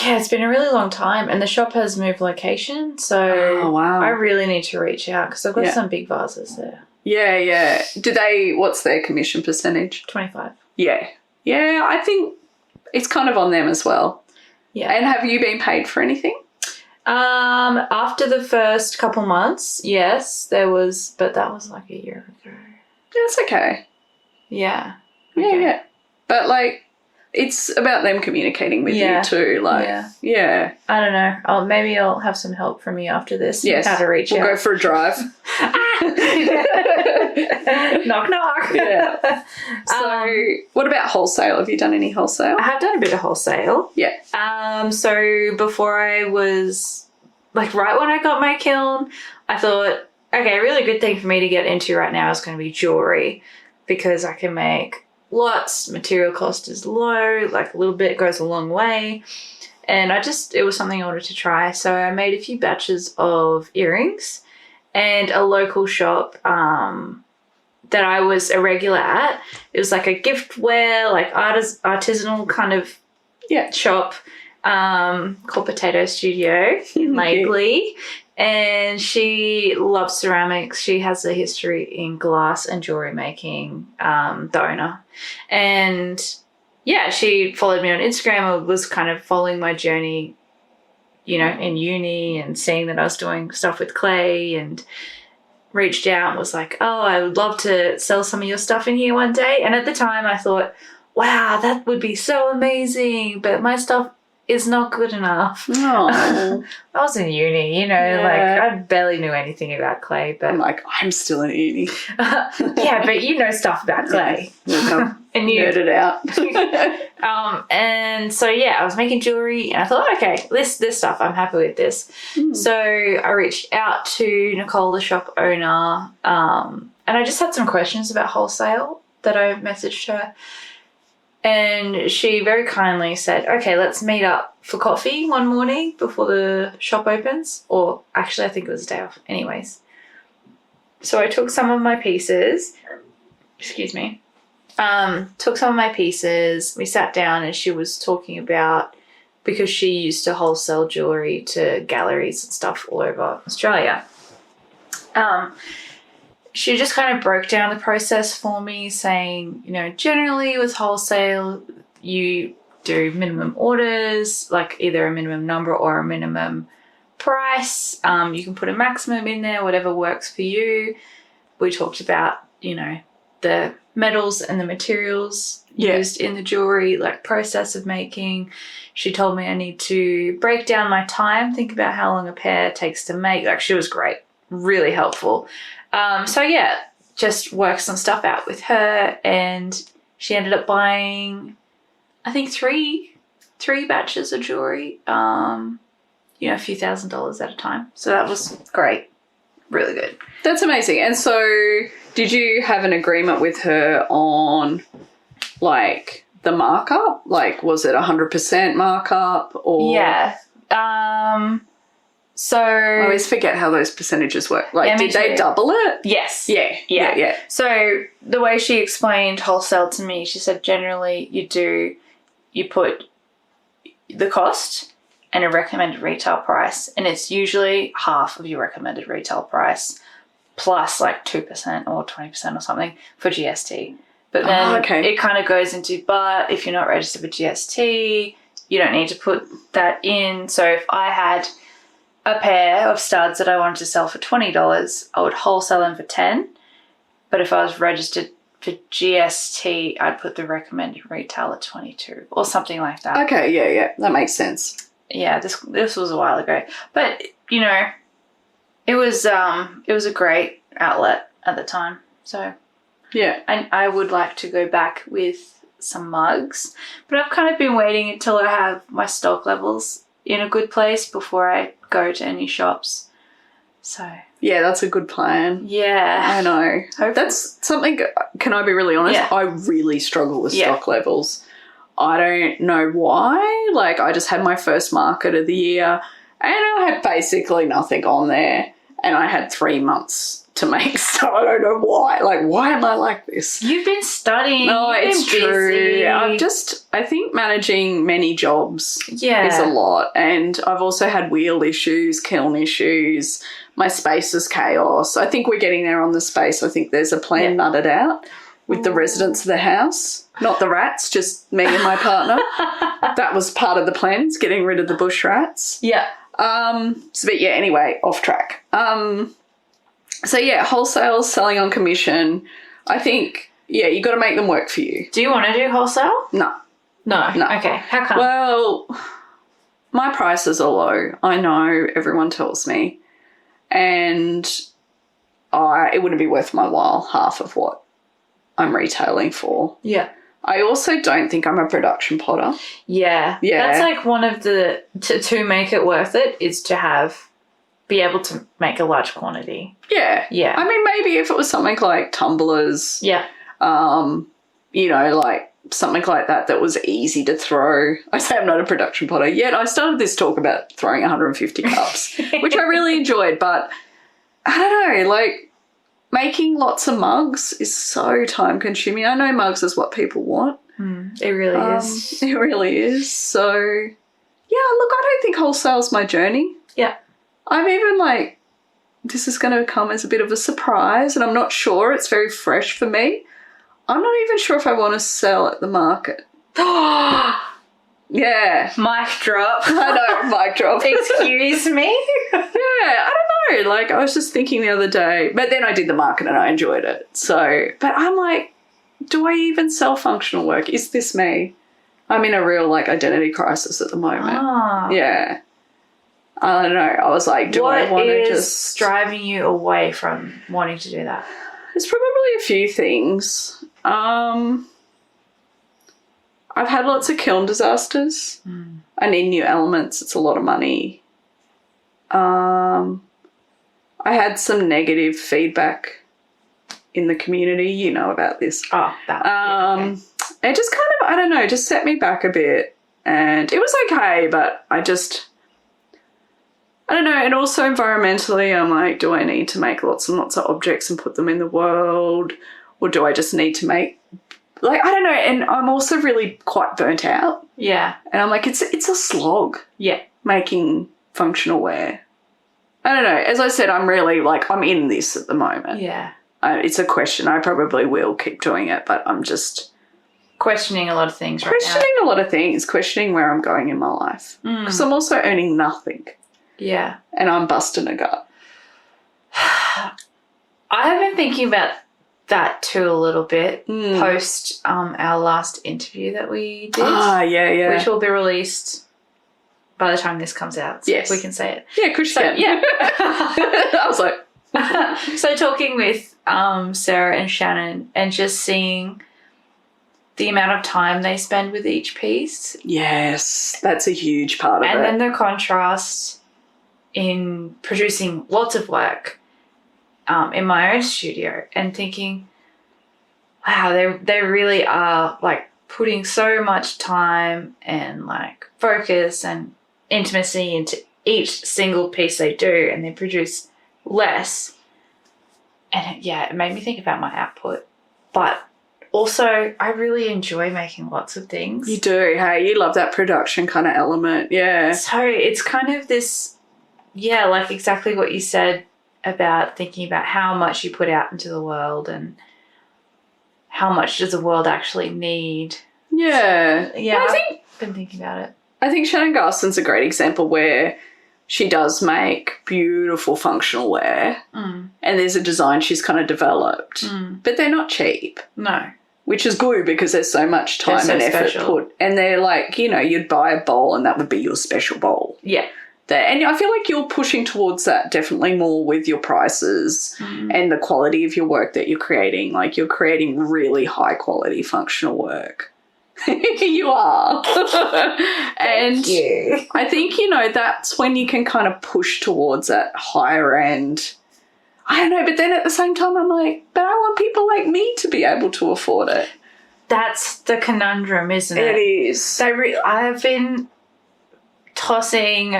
Yeah, it's been a really long time, and the shop has moved location, so I really need to reach out because I've got some big vases there. Yeah. What's their commission percentage? 25. Yeah. Yeah, I think it's kind of on them as well. Yeah. And have you been paid for anything? After the first couple months, yes, there was, but that was a year ago. That's okay. Yeah. Okay. Yeah. But it's about them communicating with you too. Yeah. I don't know. Maybe I'll have some help from you after this. Yes. How to reach out. We'll go for a drive. Knock, knock. Yeah. So what about wholesale? Have you done any wholesale? I have done a bit of wholesale. Yeah. So before I was, right when I got my kiln, I thought, okay, a really good thing for me to get into right now is going to be jewellery because I can make lots, material cost is low, a little bit goes a long way. And it was something I wanted to try. So I made a few batches of earrings, and a local shop that I was a regular at, it was a giftware, artisanal kind of shop called Potato Studio in Laidley. And she loves ceramics. She has a history in glass and jewelry making, the owner. And she followed me on Instagram and was kind of following my journey, in uni and seeing that I was doing stuff with clay, and reached out and was like, oh, I would love to sell some of your stuff in here one day. And at the time I thought, wow, that would be so amazing. But my stuff is not good enough. Oh. I was in uni, I barely knew anything about clay. But I'm still in uni. Yeah, but you know stuff about clay. And you nerd it out. And so I was making jewelry, and I thought, okay, this stuff, I'm happy with this. So I reached out to Nicole, the shop owner, and I just had some questions about wholesale that I messaged her. And she very kindly said, okay, let's meet up for coffee one morning before the shop opens. Or actually, I think it was a day off. Anyways. So I took some of my pieces. Excuse me. Took some of my pieces. We sat down and she was talking about, because she used to wholesale jewellery to galleries and stuff all over Australia. She just kind of broke down the process for me, saying, generally with wholesale, you do minimum orders, like either a minimum number or a minimum price. You can put a maximum in there, whatever works for you. We talked about, you know, the metals and the materials used in the jewelry, like process of making. She told me I need to break down my time, think about how long a pair takes to make. Like, she was great, really helpful. So yeah, just worked some stuff out with her, and she ended up buying, I think, three batches of jewelry, you know, a few $1,000s at a time. So that was great. Really good. That's amazing. And so did you have an agreement with her on, like, the markup? Like, was it 100% markup or? Yeah. So I always forget how those percentages work. Like, did they double it? Yes. Yeah. So the way she explained wholesale to me, she said generally you put the cost and a recommended retail price, and it's usually half of your recommended retail price plus like 2% or 20% or something for GST. But then it kind of goes into, but if you're not registered for GST, you don't need to put that in. So if I had a pair of studs that I wanted to sell for $20, I would wholesale them for $10. But if I was registered for GST, I'd put the recommended retail at $22 or something like that. Okay, yeah, that makes sense. Yeah, this was a while ago, but you know, it was a great outlet at the time. So yeah, and I would like to go back with some mugs, but I've kind of been waiting until I have my stock levels in a good place before I go to any shops. So yeah, that's a good plan. Yeah, I know. Hopefully. That's something. Can I be really honest? Yeah. I really struggle with stock levels. I don't know why. Like, I just had my first market of the year and I had basically nothing on there, and I had 3 months to make stuff. I don't know why. Like, why am I like this? You've been studying. No, it's true. I think managing many jobs is a lot. And I've also had wheel issues, kiln issues. My space is chaos. I think we're getting there on the space. I think there's a plan nutted out with the residents of the house. Not the rats, just me and my partner. That was part of the plan, is getting rid of the bush rats. Yeah. But yeah, anyway, off track. So yeah, wholesale, selling on commission. I think, you got to make them work for you. Do you want to do wholesale? No. Okay. How come? Well, my prices are low. I know, everyone tells me. And it wouldn't be worth my while, half of what I'm retailing for. Yeah. I also don't think I'm a production potter. Yeah. That's like one of the, to make it worth it is to be able to make a large quantity. Yeah. Yeah. I mean, maybe if it was something like tumblers. Yeah. You know, like something like that was easy to throw. I say I'm not a production potter yet. I started this talk about throwing 150 cups, which I really enjoyed, but I don't know, like, making lots of mugs is so time consuming. I know mugs is what people want. It really is. It really is. So, yeah, look, I don't think wholesale's my journey. Yeah. I'm even like, this is going to come as a bit of a surprise, and I'm not sure. It's very fresh for me. I'm not even sure if I want to sell at the market. Yeah. Mic drop. I know, mic drop. Excuse me? Yeah, I don't know. Like, I was just thinking the other day, but then I did the market and I enjoyed it. So, but I'm like, do I even sell functional work? Is this me? I'm in a real, like, identity crisis at the moment. Yeah. I don't know. I was like, do I want to just... What is driving you away from wanting to do that? There's probably a few things. I've had lots of kiln disasters. I need new elements. It's a lot of money. I had some negative feedback in the community. You know about this. Oh, that. Okay. It just kind of, I don't know, just set me back a bit. And it was okay, but I don't know. And also environmentally, I'm like, do I need to make lots and lots of objects and put them in the world? Or do I just need to make, like, I don't know. And I'm also really quite burnt out. Yeah. And I'm like, it's a slog. Yeah. Making functional wear. I don't know. As I said, I'm really, like, I'm in this at the moment. Yeah. It's a question. I probably will keep doing it, but I'm just, questioning a lot of things right Questioning a lot of things, questioning where I'm going in my life. Because I'm also earning nothing. Yeah. And I'm busting a gut. I have been thinking about that too a little bit post our last interview that we did. Yeah. Which will be released by the time this comes out. So we can say it. Yeah, Chris can. Yeah. I was like... So talking with Sarah and Shannon and just seeing the amount of time they spend with each piece. Yes, that's a huge part of it. And then the contrast in producing lots of work in my own studio and thinking, wow, they really are like putting so much time and like focus and intimacy into each single piece they do, and they produce less. And it made me think about my output. But also, I really enjoy making lots of things. You do, hey? You love that production kind of element, yeah. So it's kind of this, like exactly what you said about thinking about how much you put out into the world and how much does the world actually need. Yeah. Yeah, I've been thinking about it. I think Shannon Garson's a great example where she does make beautiful functional wear and there's a design she's kind of developed, but they're not cheap. No. Which is good because there's so much time and effort put. And they're like, you'd buy a bowl and that would be your special bowl. Yeah. And I feel like you're pushing towards that definitely more with your prices and the quality of your work that you're creating. Like you're creating really high quality functional work. You are. And Thank you. I think, that's when you can kind of push towards that higher end. I don't know, but then at the same time, I'm like, but I want people like me to be able to afford it. That's the conundrum, isn't it? It is. I've been tossing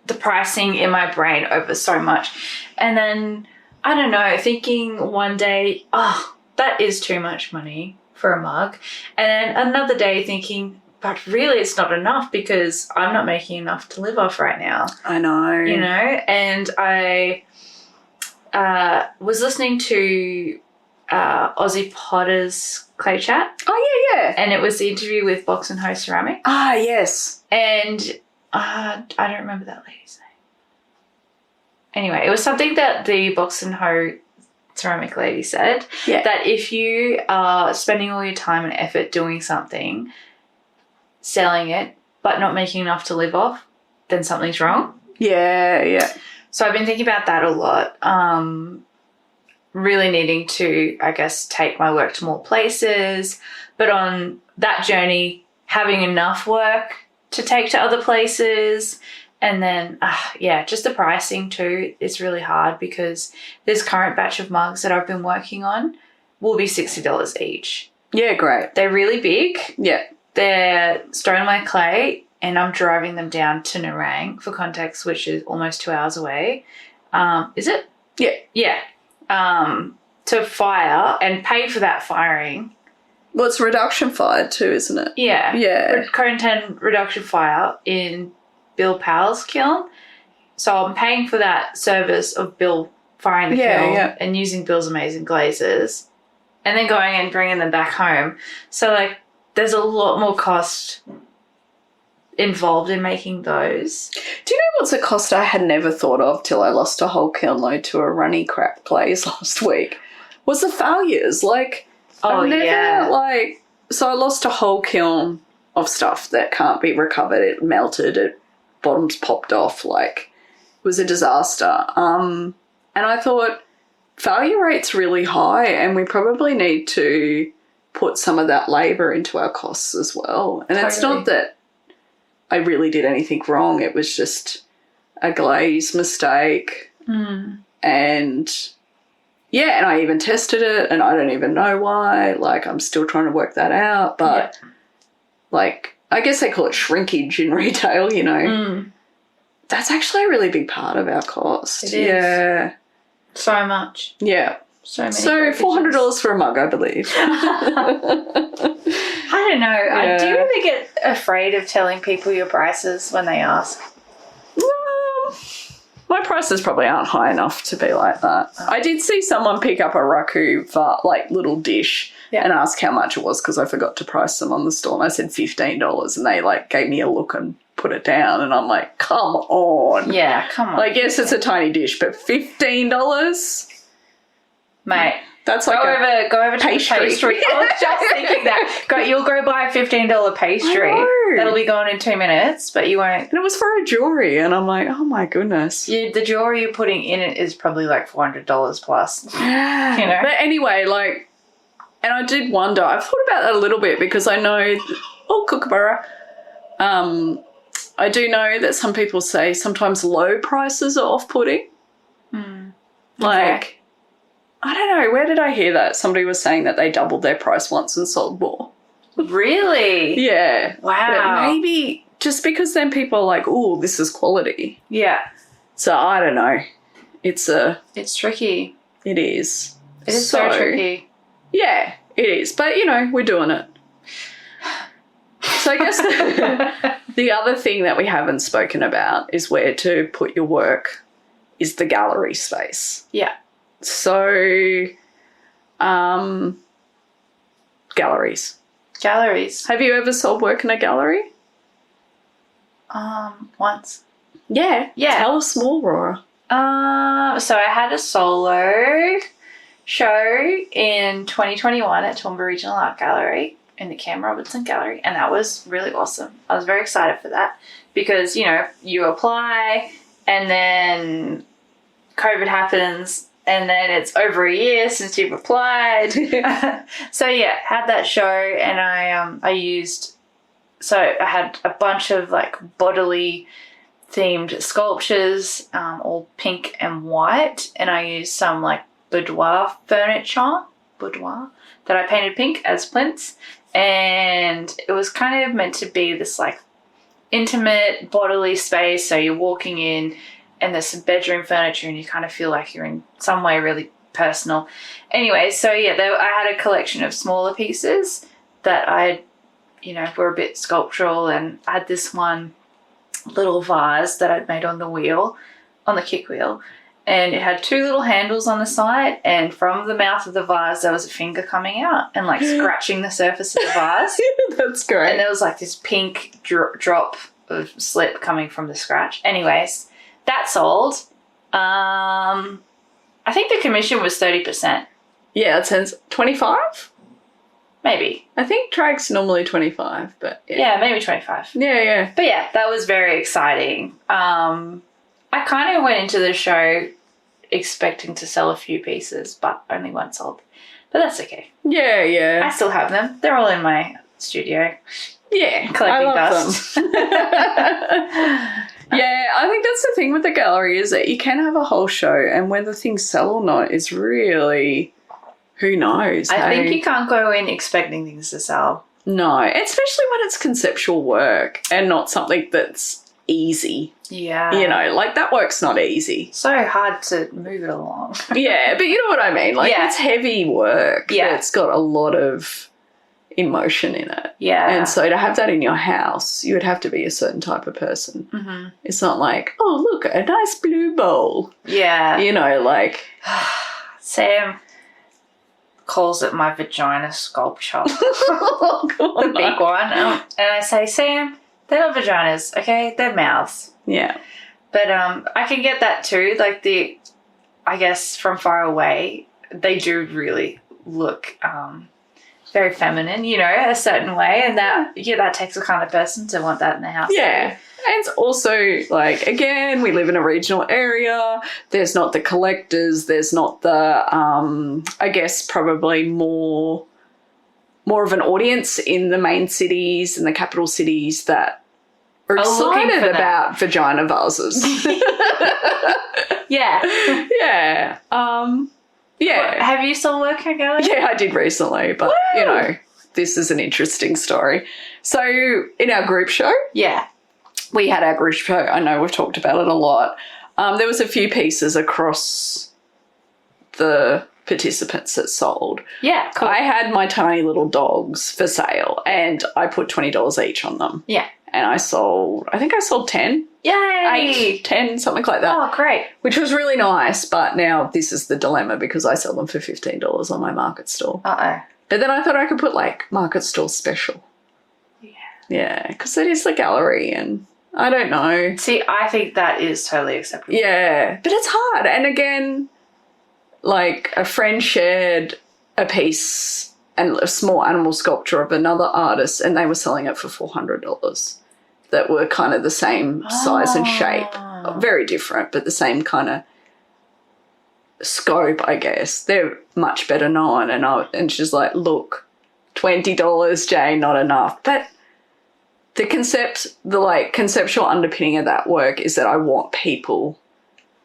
the pricing in my brain over so much. And then, I don't know, thinking one day, that is too much money for a mug. And then another day thinking, but really it's not enough because I'm not making enough to live off right now. I know. And I was listening to Aussie Potter's Clay Chat. Oh, yeah. And it was the interview with Box and Hoe Ceramic. Ah, yes. And I don't remember that lady's name. Anyway, it was something that the Box and Hoe Ceramic lady said, that if you are spending all your time and effort doing something, selling it, but not making enough to live off, then something's wrong. Yeah. So I've been thinking about that a lot. Really needing to, I guess, take my work to more places, but on that journey, having enough work to take to other places. And then, just the pricing too is really hard because this current batch of mugs that I've been working on will be $60 each. Yeah, great. They're really big. Yeah. They're Stoneware clay, and I'm driving them down to Nerang, for context, which is almost 2 hours away. Is it? Yeah. Yeah. To fire and pay for that firing. Well, it's reduction fired too, isn't it? Yeah. Yeah. Cone 10 reduction fire in Bill Powell's kiln. So I'm paying for that service of Bill firing the kiln and using Bill's amazing glazes and then going and bringing them back home. So, like, there's a lot more cost involved in making those. Do you know what's a cost I had never thought of till I lost a whole kiln load to a runny crap glaze last week? Was the failures. Like, I've never, so I lost a whole kiln of stuff that can't be recovered. It melted, it bottoms popped off, it was a disaster. And I thought, failure rate's really high and we probably need to put some of that labour into our costs as well. And It's not that I really did anything wrong. It was just a glaze mistake. And and I even tested it and I don't even know why. I'm still trying to work that out. But, I guess they call it shrinkage in retail, That's actually a really big part of our cost. It is. Yeah. So much. Yeah. So many. So $400 for a mug, I believe. I don't know. Do you ever get afraid of telling people your prices when they ask? My prices probably aren't high enough to be like that. I did see someone pick up a raku little dish and asked how much it was because I forgot to price them on the store. And I said $15 and they like gave me a look and put it down. And I'm like, come on. Yeah, come on. Like, yes, it's a tiny dish, but $15? Mate. That's like go over to pastry. the pastry. I was just thinking that. You'll go buy a $15 pastry. I know. That'll be gone in 2 minutes, but you won't. And it was for a jewellery, and I'm like, oh my goodness. The jewellery you're putting in it is probably like $400 plus. You know? But anyway, like, and I did wonder, I've thought about that a little bit because I know, Kookaburra, I do know that some people say sometimes low prices are off-putting. Like, I don't know, where did I hear that? Somebody was saying that they doubled their price once and sold more. Really? Yeah. Wow. But maybe just because then people are like, ooh, this is quality. Yeah. So I don't know. It's tricky. It is. It is so tricky. Yeah, it is. But, you know, we're doing it. So I guess the other thing that we haven't spoken about is where to put your work is the gallery space. Yeah. So, galleries. Galleries. Have you ever sold work in a gallery? Once. Yeah. Yeah. Tell us more, Rora. So I had a solo show in 2021 at Toowoomba Regional Art Gallery in the Cam Robertson Gallery, and that was really awesome. I was very excited for that because, you know, you apply and then COVID happens and then it's over a year since you've applied. So yeah, had that show and I had a bunch of like bodily themed sculptures, all pink and white, and I used some like boudoir furniture that I painted pink as plinths, and it was kind of meant to be this like intimate bodily space. So you're walking in and there's some bedroom furniture and you kind of feel like you're in some way really personal. Anyway, so yeah, I had a collection of smaller pieces that were a bit sculptural, and I had this one little vase that I'd made on the kick wheel, and it had two little handles on the side, and from the mouth of the vase there was a finger coming out and like scratching the surface of the vase. That's great. And there was like this pink drop of slip coming from the scratch. Anyways, that sold. I think the commission was 30%. Yeah, it says 25? Maybe. I think drag's normally 25, but yeah, maybe 25. Yeah. But yeah, that was very exciting. I kind of went into the show expecting to sell a few pieces, but only one sold. But that's okay. Yeah. I still have them. They're all in my studio. Yeah, collecting I love dust. them. Yeah, I think that's the thing with the gallery is that you can have a whole show, and whether things sell or not is really, who knows? I think you can't go in expecting things to sell. No, especially when it's conceptual work and not something that's easy. Yeah. You know, like that work's not easy. So hard to move it along. Yeah, but you know what I mean? Like it's heavy work. Yeah. It's got a lot of emotion in it. Yeah. And so to have that in your house, you would have to be a certain type of person. Mm-hmm. It's not like, oh, look, a nice blue bowl. Yeah. You know, like... Sam calls it my vagina sculpture. Oh, the big one. And I say, Sam, they're not vaginas, okay? They're mouths. Yeah. But I can get that too. Like I guess from far away, they do really look very feminine, you know, a certain way. And that takes a kind of person to want that in the house. Yeah. And it's also like, again, we live in a regional area. There's not the collectors. There's not the, I guess, probably more of an audience in the main cities and the capital cities that are excited about vagina vases. Yeah. Yeah. Yeah. Have you sold work in a gallery? Yeah, I did recently, but, you know, this is an interesting story. So in our group show. Yeah. We had our group show. I know we've talked about it a lot. There was a few pieces across the participants that sold. Yeah, cool. I had my tiny little dogs for sale and I put $20 each on them. Yeah. And I think I sold 10. Yay! 8, 10, something like that. Oh, great. Which was really nice, but now this is the dilemma because I sell them for $15 on my market stall. Uh-oh. But then I thought I could put, like, market stall special. Yeah. Yeah, because it is the gallery and I don't know. See, I think that is totally acceptable. Yeah, but it's hard. And again, like, a friend shared a piece and a small animal sculpture of another artist, and they were selling it for $400 that were kind of the same size and shape. Very different, but the same kind of scope, I guess. They're much better known. And she's like, look, $20, Jane, not enough. But the conceptual underpinning of that work is that I want people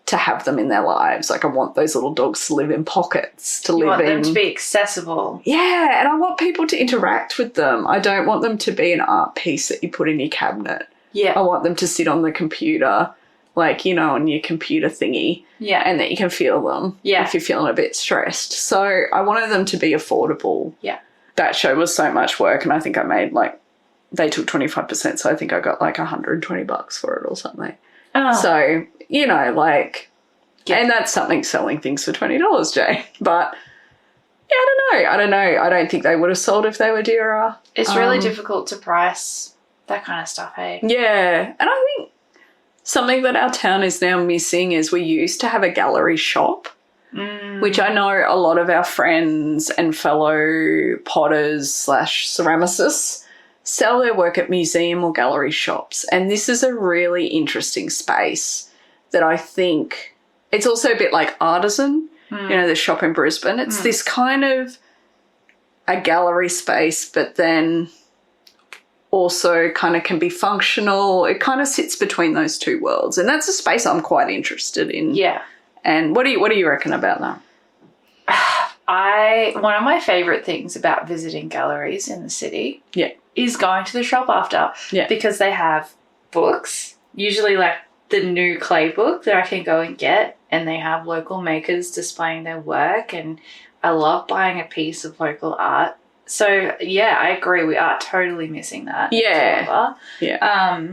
to have them in their lives. Like, I want those little dogs to live in pockets, to live in... You want them to be accessible. Yeah, and I want people to interact with them. I don't want them to be an art piece that you put in your cabinet. Yeah. I want them to sit on the computer, like, you know, on your computer thingy. Yeah. And that you can feel them if you're feeling a bit stressed. So I wanted them to be affordable. Yeah. That show was so much work, and I think I made, like, they took 25%, so I think I got, like, $120 for it or something. Oh. So, you know, like, and that's something selling things for $20, Jay. But, yeah, I don't know. I don't think they would have sold if they were dearer. It's really difficult to price that kind of stuff, hey? Yeah. And I think something that our town is now missing is we used to have a gallery shop, which I know a lot of our friends and fellow potters / ceramicists sell their work at museum or gallery shops. And this is a really interesting space that I think it's also a bit like Artisan, you know, the shop in Brisbane. It's this kind of a gallery space, but then also kind of can be functional. It kind of sits between those two worlds. And that's a space I'm quite interested in. Yeah. And what do you reckon about that? One of my favourite things about visiting galleries in the city is going to the shop after. Yeah. Because they have books, usually like the new clay book that I can go and get, and they have local makers displaying their work, and I love buying a piece of local art. So, yeah, I agree. We are totally missing that. Yeah. Yeah.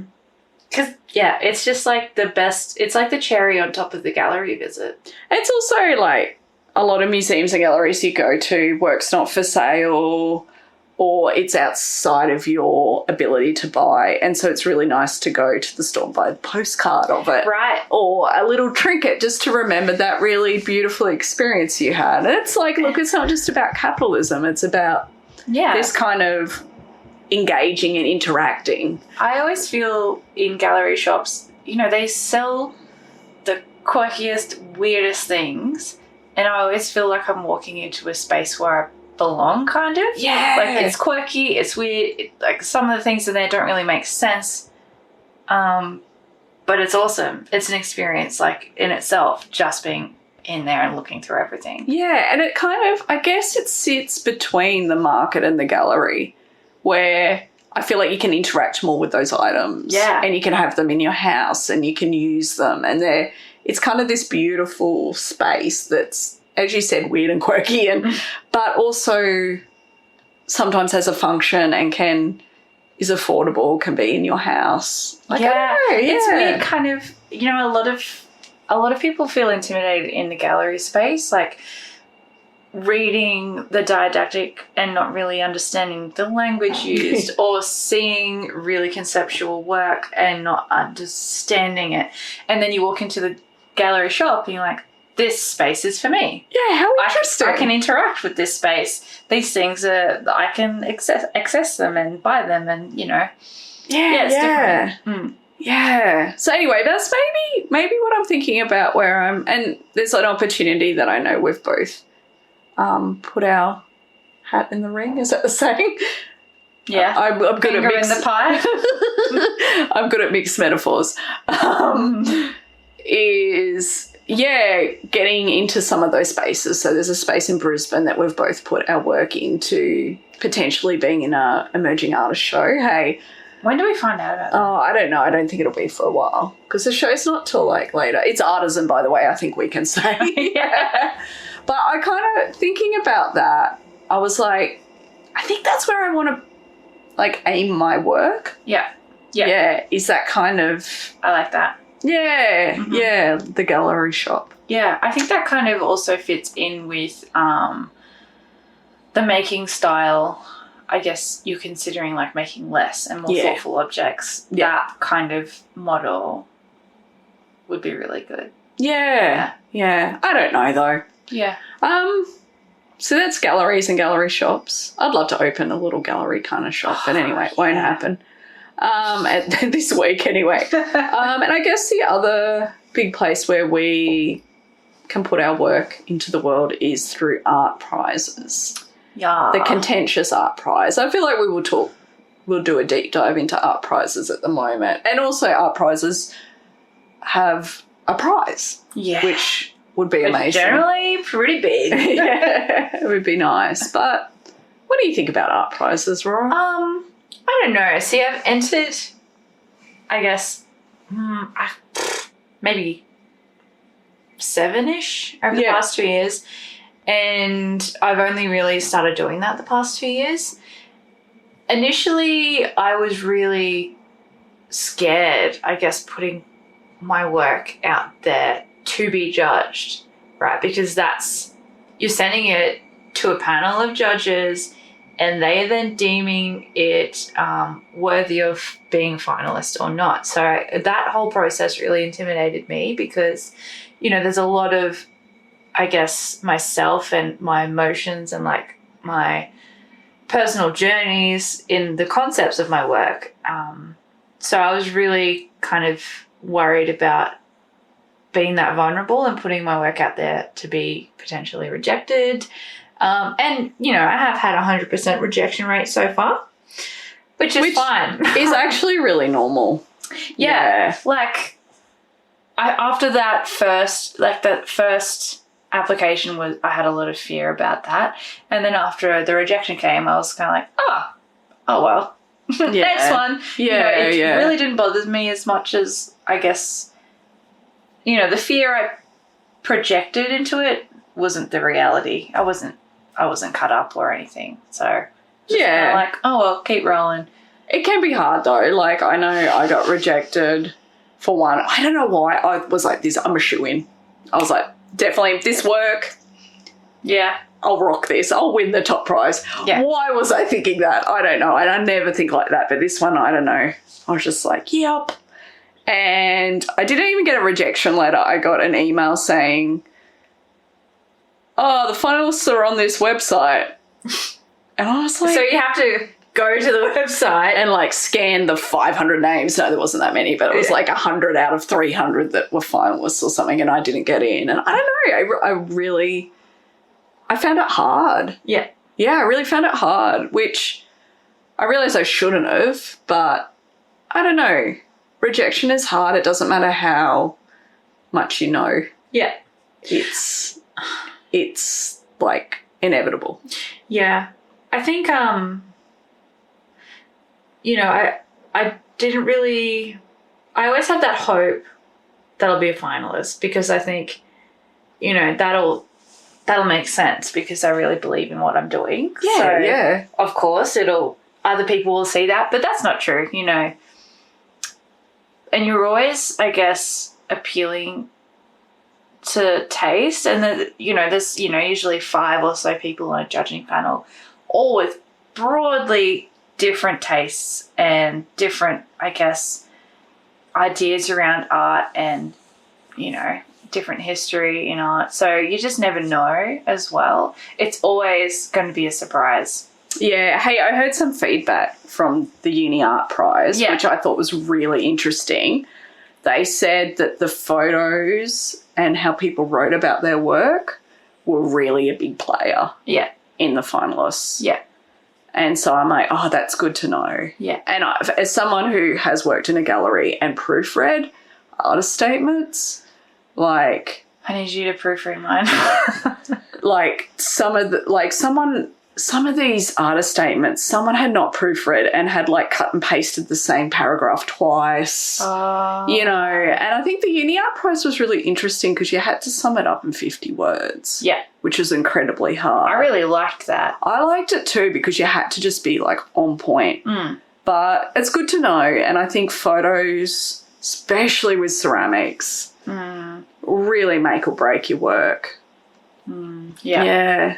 Because, yeah, it's just like the best. It's like the cherry on top of the gallery visit. It's also like a lot of museums and galleries you go to, work's not for sale or it's outside of your ability to buy. And so it's really nice to go to the store and buy a postcard of it. Right. Or a little trinket just to remember that really beautiful experience you had. And it's like, look, it's not just about capitalism. It's about this kind of engaging and interacting. I always feel in gallery shops, you know, they sell the quirkiest, weirdest things, and I always feel like I'm walking into a space where I belong, kind of. Yeah. Like, it's quirky, it's weird, like some of the things in there don't really make sense, but it's awesome. It's an experience, like, in itself, just being in there and looking through everything. Yeah, and it kind of, I guess it sits between the market and the gallery, where I feel like you can interact more with those items. Yeah. And you can have them in your house and you can use them. And it's kind of this beautiful space that's, as you said, weird and quirky, but also sometimes has a function and is affordable, can be in your house. Like, I don't know, it's weird, kind of, you know, a lot of people feel intimidated in the gallery space, like reading the didactic and not really understanding the language used, or seeing really conceptual work and not understanding it. And then you walk into the gallery shop and you're like, this space is for me. Yeah, how interesting. I can interact with this space. These things I can access them and buy them, and, you know. Yeah, it's different. Yeah. So anyway, that's maybe what I'm thinking about, and there's an opportunity that I know we've both put our hat in the ring. Is that the saying? Yeah. I'm good at mixed in the pie. I'm good at mixed metaphors. Getting into some of those spaces. So there's a space in Brisbane that we've both put our work into, potentially being in a emerging artist show. Hey. When do we find out about that? Oh, I don't know. I don't think it'll be for a while because the show's not till like later. It's Artisan, by the way, I think we can say. Yeah. But I kind of, thinking about that, I was like, I think that's where I want to, like, aim my work. Yeah. Yeah, is that kind of... I like that. Yeah, yeah, the gallery shop. Yeah, I think that kind of also fits in with the making style, I guess you're considering like making less and more thoughtful objects. Yeah. That kind of model would be really good. Yeah. I don't know though. Yeah. So that's galleries and gallery shops. I'd love to open a little gallery kind of shop, but anyway, it won't happen. This week anyway. And I guess the other big place where we can put our work into the world is through art prizes. Yeah. The contentious art prize. I feel like we'll do a deep dive into art prizes at the moment. And also art prizes have a prize. Yeah. Which would be amazing. Generally pretty big. Yeah, it would be nice. But what do you think about art prizes, Rora? I don't know. See, I've entered, I guess, maybe 7-ish over the past 2 years. And I've only really started doing that the past 2 years. Initially, I was really scared, I guess, putting my work out there to be judged, right? Because you're sending it to a panel of judges and they are then deeming it worthy of being a finalist or not. So that whole process really intimidated me because, you know, there's a lot of, I guess, myself and my emotions and like my personal journeys in the concepts of my work. So I was really kind of worried about being that vulnerable and putting my work out there to be potentially rejected. And, you know, I have had 100% rejection rate so far, which is fine. Is actually really normal. Yeah. Like, after that first application I had a lot of fear about that. And then after the rejection came, I was kind of like, oh well. Next one. Yeah, you know, it really didn't bother me as much as, I guess, you know, the fear I projected into it wasn't the reality. I wasn't cut up or anything. So just kinda like, oh well, keep rolling. It can be hard though. Like, I know I got rejected for one. I don't know why. I was like this, I'm a shoo-in. I was like, definitely this work. Yeah. I'll rock this. I'll win the top prize. Yeah. Why was I thinking that? I don't know. And I never think like that. But this one, I don't know. I was just like, yep. And I didn't even get a rejection letter. I got an email saying, oh, the finalists are on this website. And I was like... So you have to go to the website and like scan the 500 names. No, there wasn't that many, but it was like 100 out of 300 that were finalists or something, and I didn't get in. And I don't know. I found it hard. Yeah. Yeah, I really found it hard, which I realised I shouldn't have, but I don't know. Rejection is hard. It doesn't matter how much you know. Yeah. It's like inevitable. Yeah. I think, you know, I didn't really... I always have that hope that I'll be a finalist because I think, you know, that'll make sense because I really believe in what I'm doing. Yeah, so, yeah. Of course, other people will see that, but that's not true, you know. And you're always, I guess, appealing to taste, and you know, there's, you know, usually 5 or so people on a judging panel, all with broadly different tastes and different, I guess, ideas around art and, you know, different history in art. So you just never know as well. It's always going to be a surprise. Yeah. Hey, I heard some feedback from the Uni Art Prize, which I thought was really interesting. They said that the photos and how people wrote about their work were really a big player in the finalists. Yeah. And so I'm like, oh, that's good to know. Yeah. And as someone who has worked in a gallery and proofread artist statements, like... I need you to proofread mine. like some of these artist statements, someone had not proofread and had like cut and pasted the same paragraph twice, you know. And I think the Uni Art Prize was really interesting because you had to sum it up in 50 words. Yeah. Which is incredibly hard. I really liked that. I liked it too because you had to just be like on point. But it's good to know. And I think photos, especially with ceramics, really make or break your work. Yeah.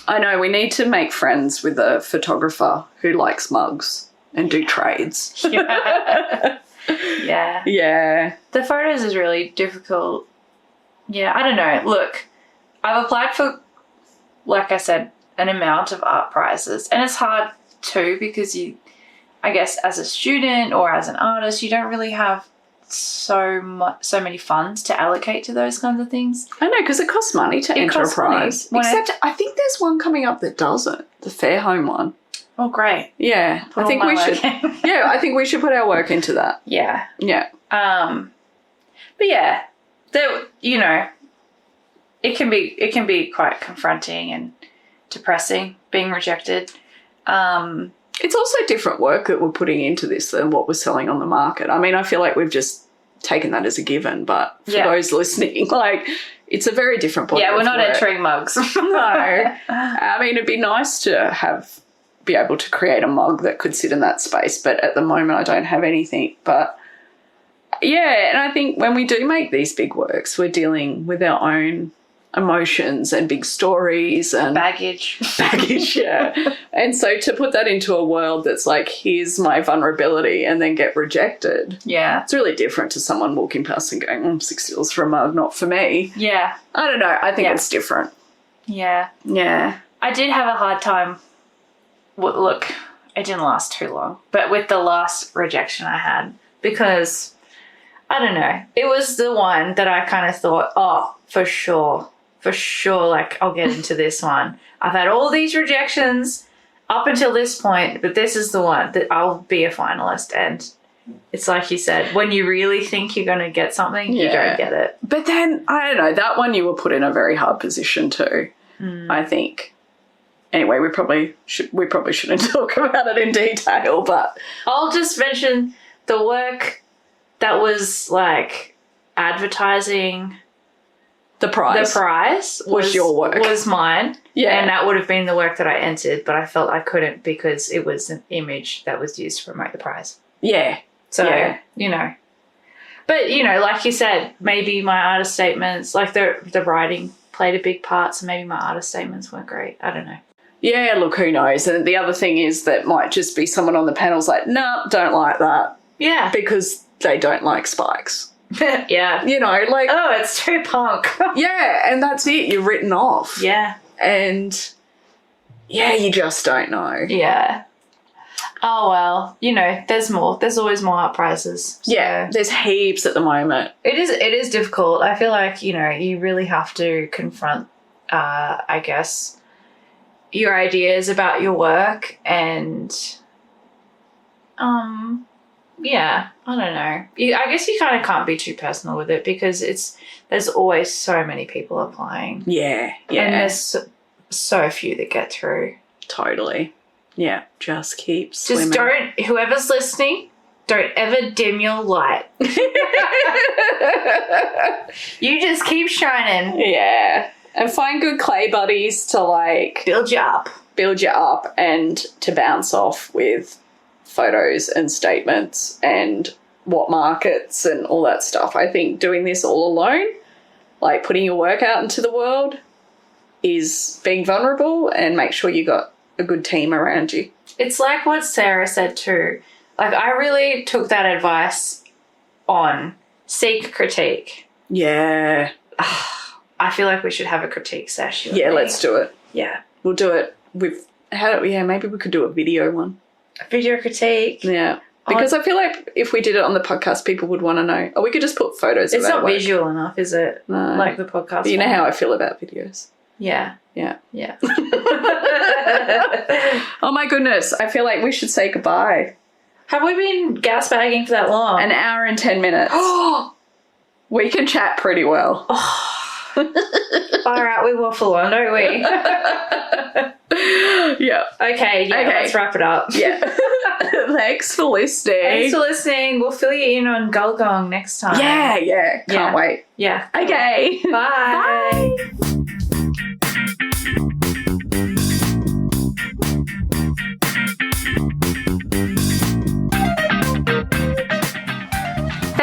I know, we need to make friends with a photographer who likes mugs and do trades. Yeah. Yeah. Yeah. The photos is really difficult. Yeah, I don't know. Look, I've applied for, like I said, an amount of art prizes. And it's hard too because I guess as a student or as an artist, you don't really have so many funds to allocate to those kinds of things. I know, because it costs money to enter a prize. Except I think there's one coming up that doesn't, the Fair Home one. Oh, great. Yeah, I think we should. Yeah, I think we should put our work into that. Yeah. Yeah. But yeah, it can be quite confronting and depressing being rejected. It's also different work that we're putting into this than what we're selling on the market. I mean, I feel like we've just taken that as a given, but for those listening, like, it's a very different body. Yeah, we're not work. entering mugs. No. I mean, it'd be nice to be able to create a mug that could sit in that space, but at the moment I don't have anything. But yeah, and I think when we do make these big works, we're dealing with our own emotions and big stories and baggage, yeah. And so to put that into a world that's like, here's my vulnerability, and then get rejected, it's really different to someone walking past and going, $6 for a mug, not for me. Yeah. I don't know, I think it's different. Yeah. I did have a hard time. Look, it didn't last too long, but with the last rejection I had, because I don't know, it was the one that I kind of thought, oh, for sure, like, I'll get into this one. I've had all these rejections up until this point, but this is the one that I'll be a finalist. And it's like you said, when you really think you're going to get something, you don't get it. But then, I don't know, that one you were put in a very hard position too, I think. Anyway, we probably shouldn't talk about it in detail, but I'll just mention the work that was like advertising. The prize was your work. Was mine. Yeah. And that would have been the work that I entered, but I felt I couldn't because it was an image that was used to promote the prize. Yeah. So, But, like you said, maybe my artist statements, like the writing played a big part, so maybe my artist statements weren't great. I don't know. Yeah, look, who knows? And the other thing is that might just be someone on the panel's like, nah, don't like that. Yeah. Because they don't like spikes. Yeah. Like... Oh, it's too punk. Yeah, and that's it. You're written off. Yeah. And, yeah, you just don't know. Yeah. Oh, well, there's more. There's always more art prizes. So. Yeah, there's heaps at the moment. It is difficult. I feel like, you really have to confront, I guess, your ideas about your work and, yeah, I don't know. I guess you kind of can't be too personal with it because there's always so many people applying. Yeah. And there's so few that get through. Totally. Yeah, just keep swimming. Just whoever's listening, don't ever dim your light. You just keep shining. Yeah. And find good clay buddies to, like... Build you up and to bounce off with photos and statements and what markets and all that stuff. I think doing this all alone, like putting your work out into the world, is being vulnerable, and make sure you got a good team around you. It's like what Sarah said too. Like, I really took that advice on. Seek critique. Yeah. I feel like we should have a critique session. Yeah, let's do it. Yeah. We'll do it with... maybe we could do a video one. A video critique. Yeah. Because I feel like if we did it on the podcast, people would want to know. Or we could just put photos of It's not visual enough, is it? No. Like the podcast. But you know how I feel about videos. Yeah. Yeah. Yeah. Oh my goodness. I feel like we should say goodbye. Have we been gas bagging for that long? An hour and 10 minutes. We can chat pretty well. Far out, we waffle on, don't we? Yeah. Okay, let's wrap it up. Yeah. Thanks for listening. We'll fill you in on Gulgong next time. Yeah. Can't wait. Yeah. Okay. Bye. Bye.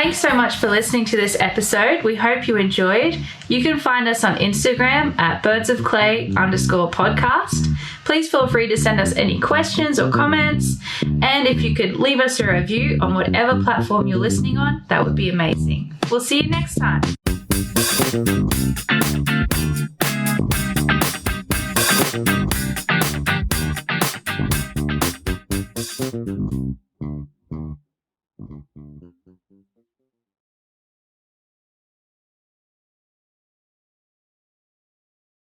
Thanks so much for listening to this episode. We hope you enjoyed. You can find us on Instagram at birdsofclay_podcast. Please feel free to send us any questions or comments. And if you could leave us a review on whatever platform you're listening on, that would be amazing. We'll see you next time.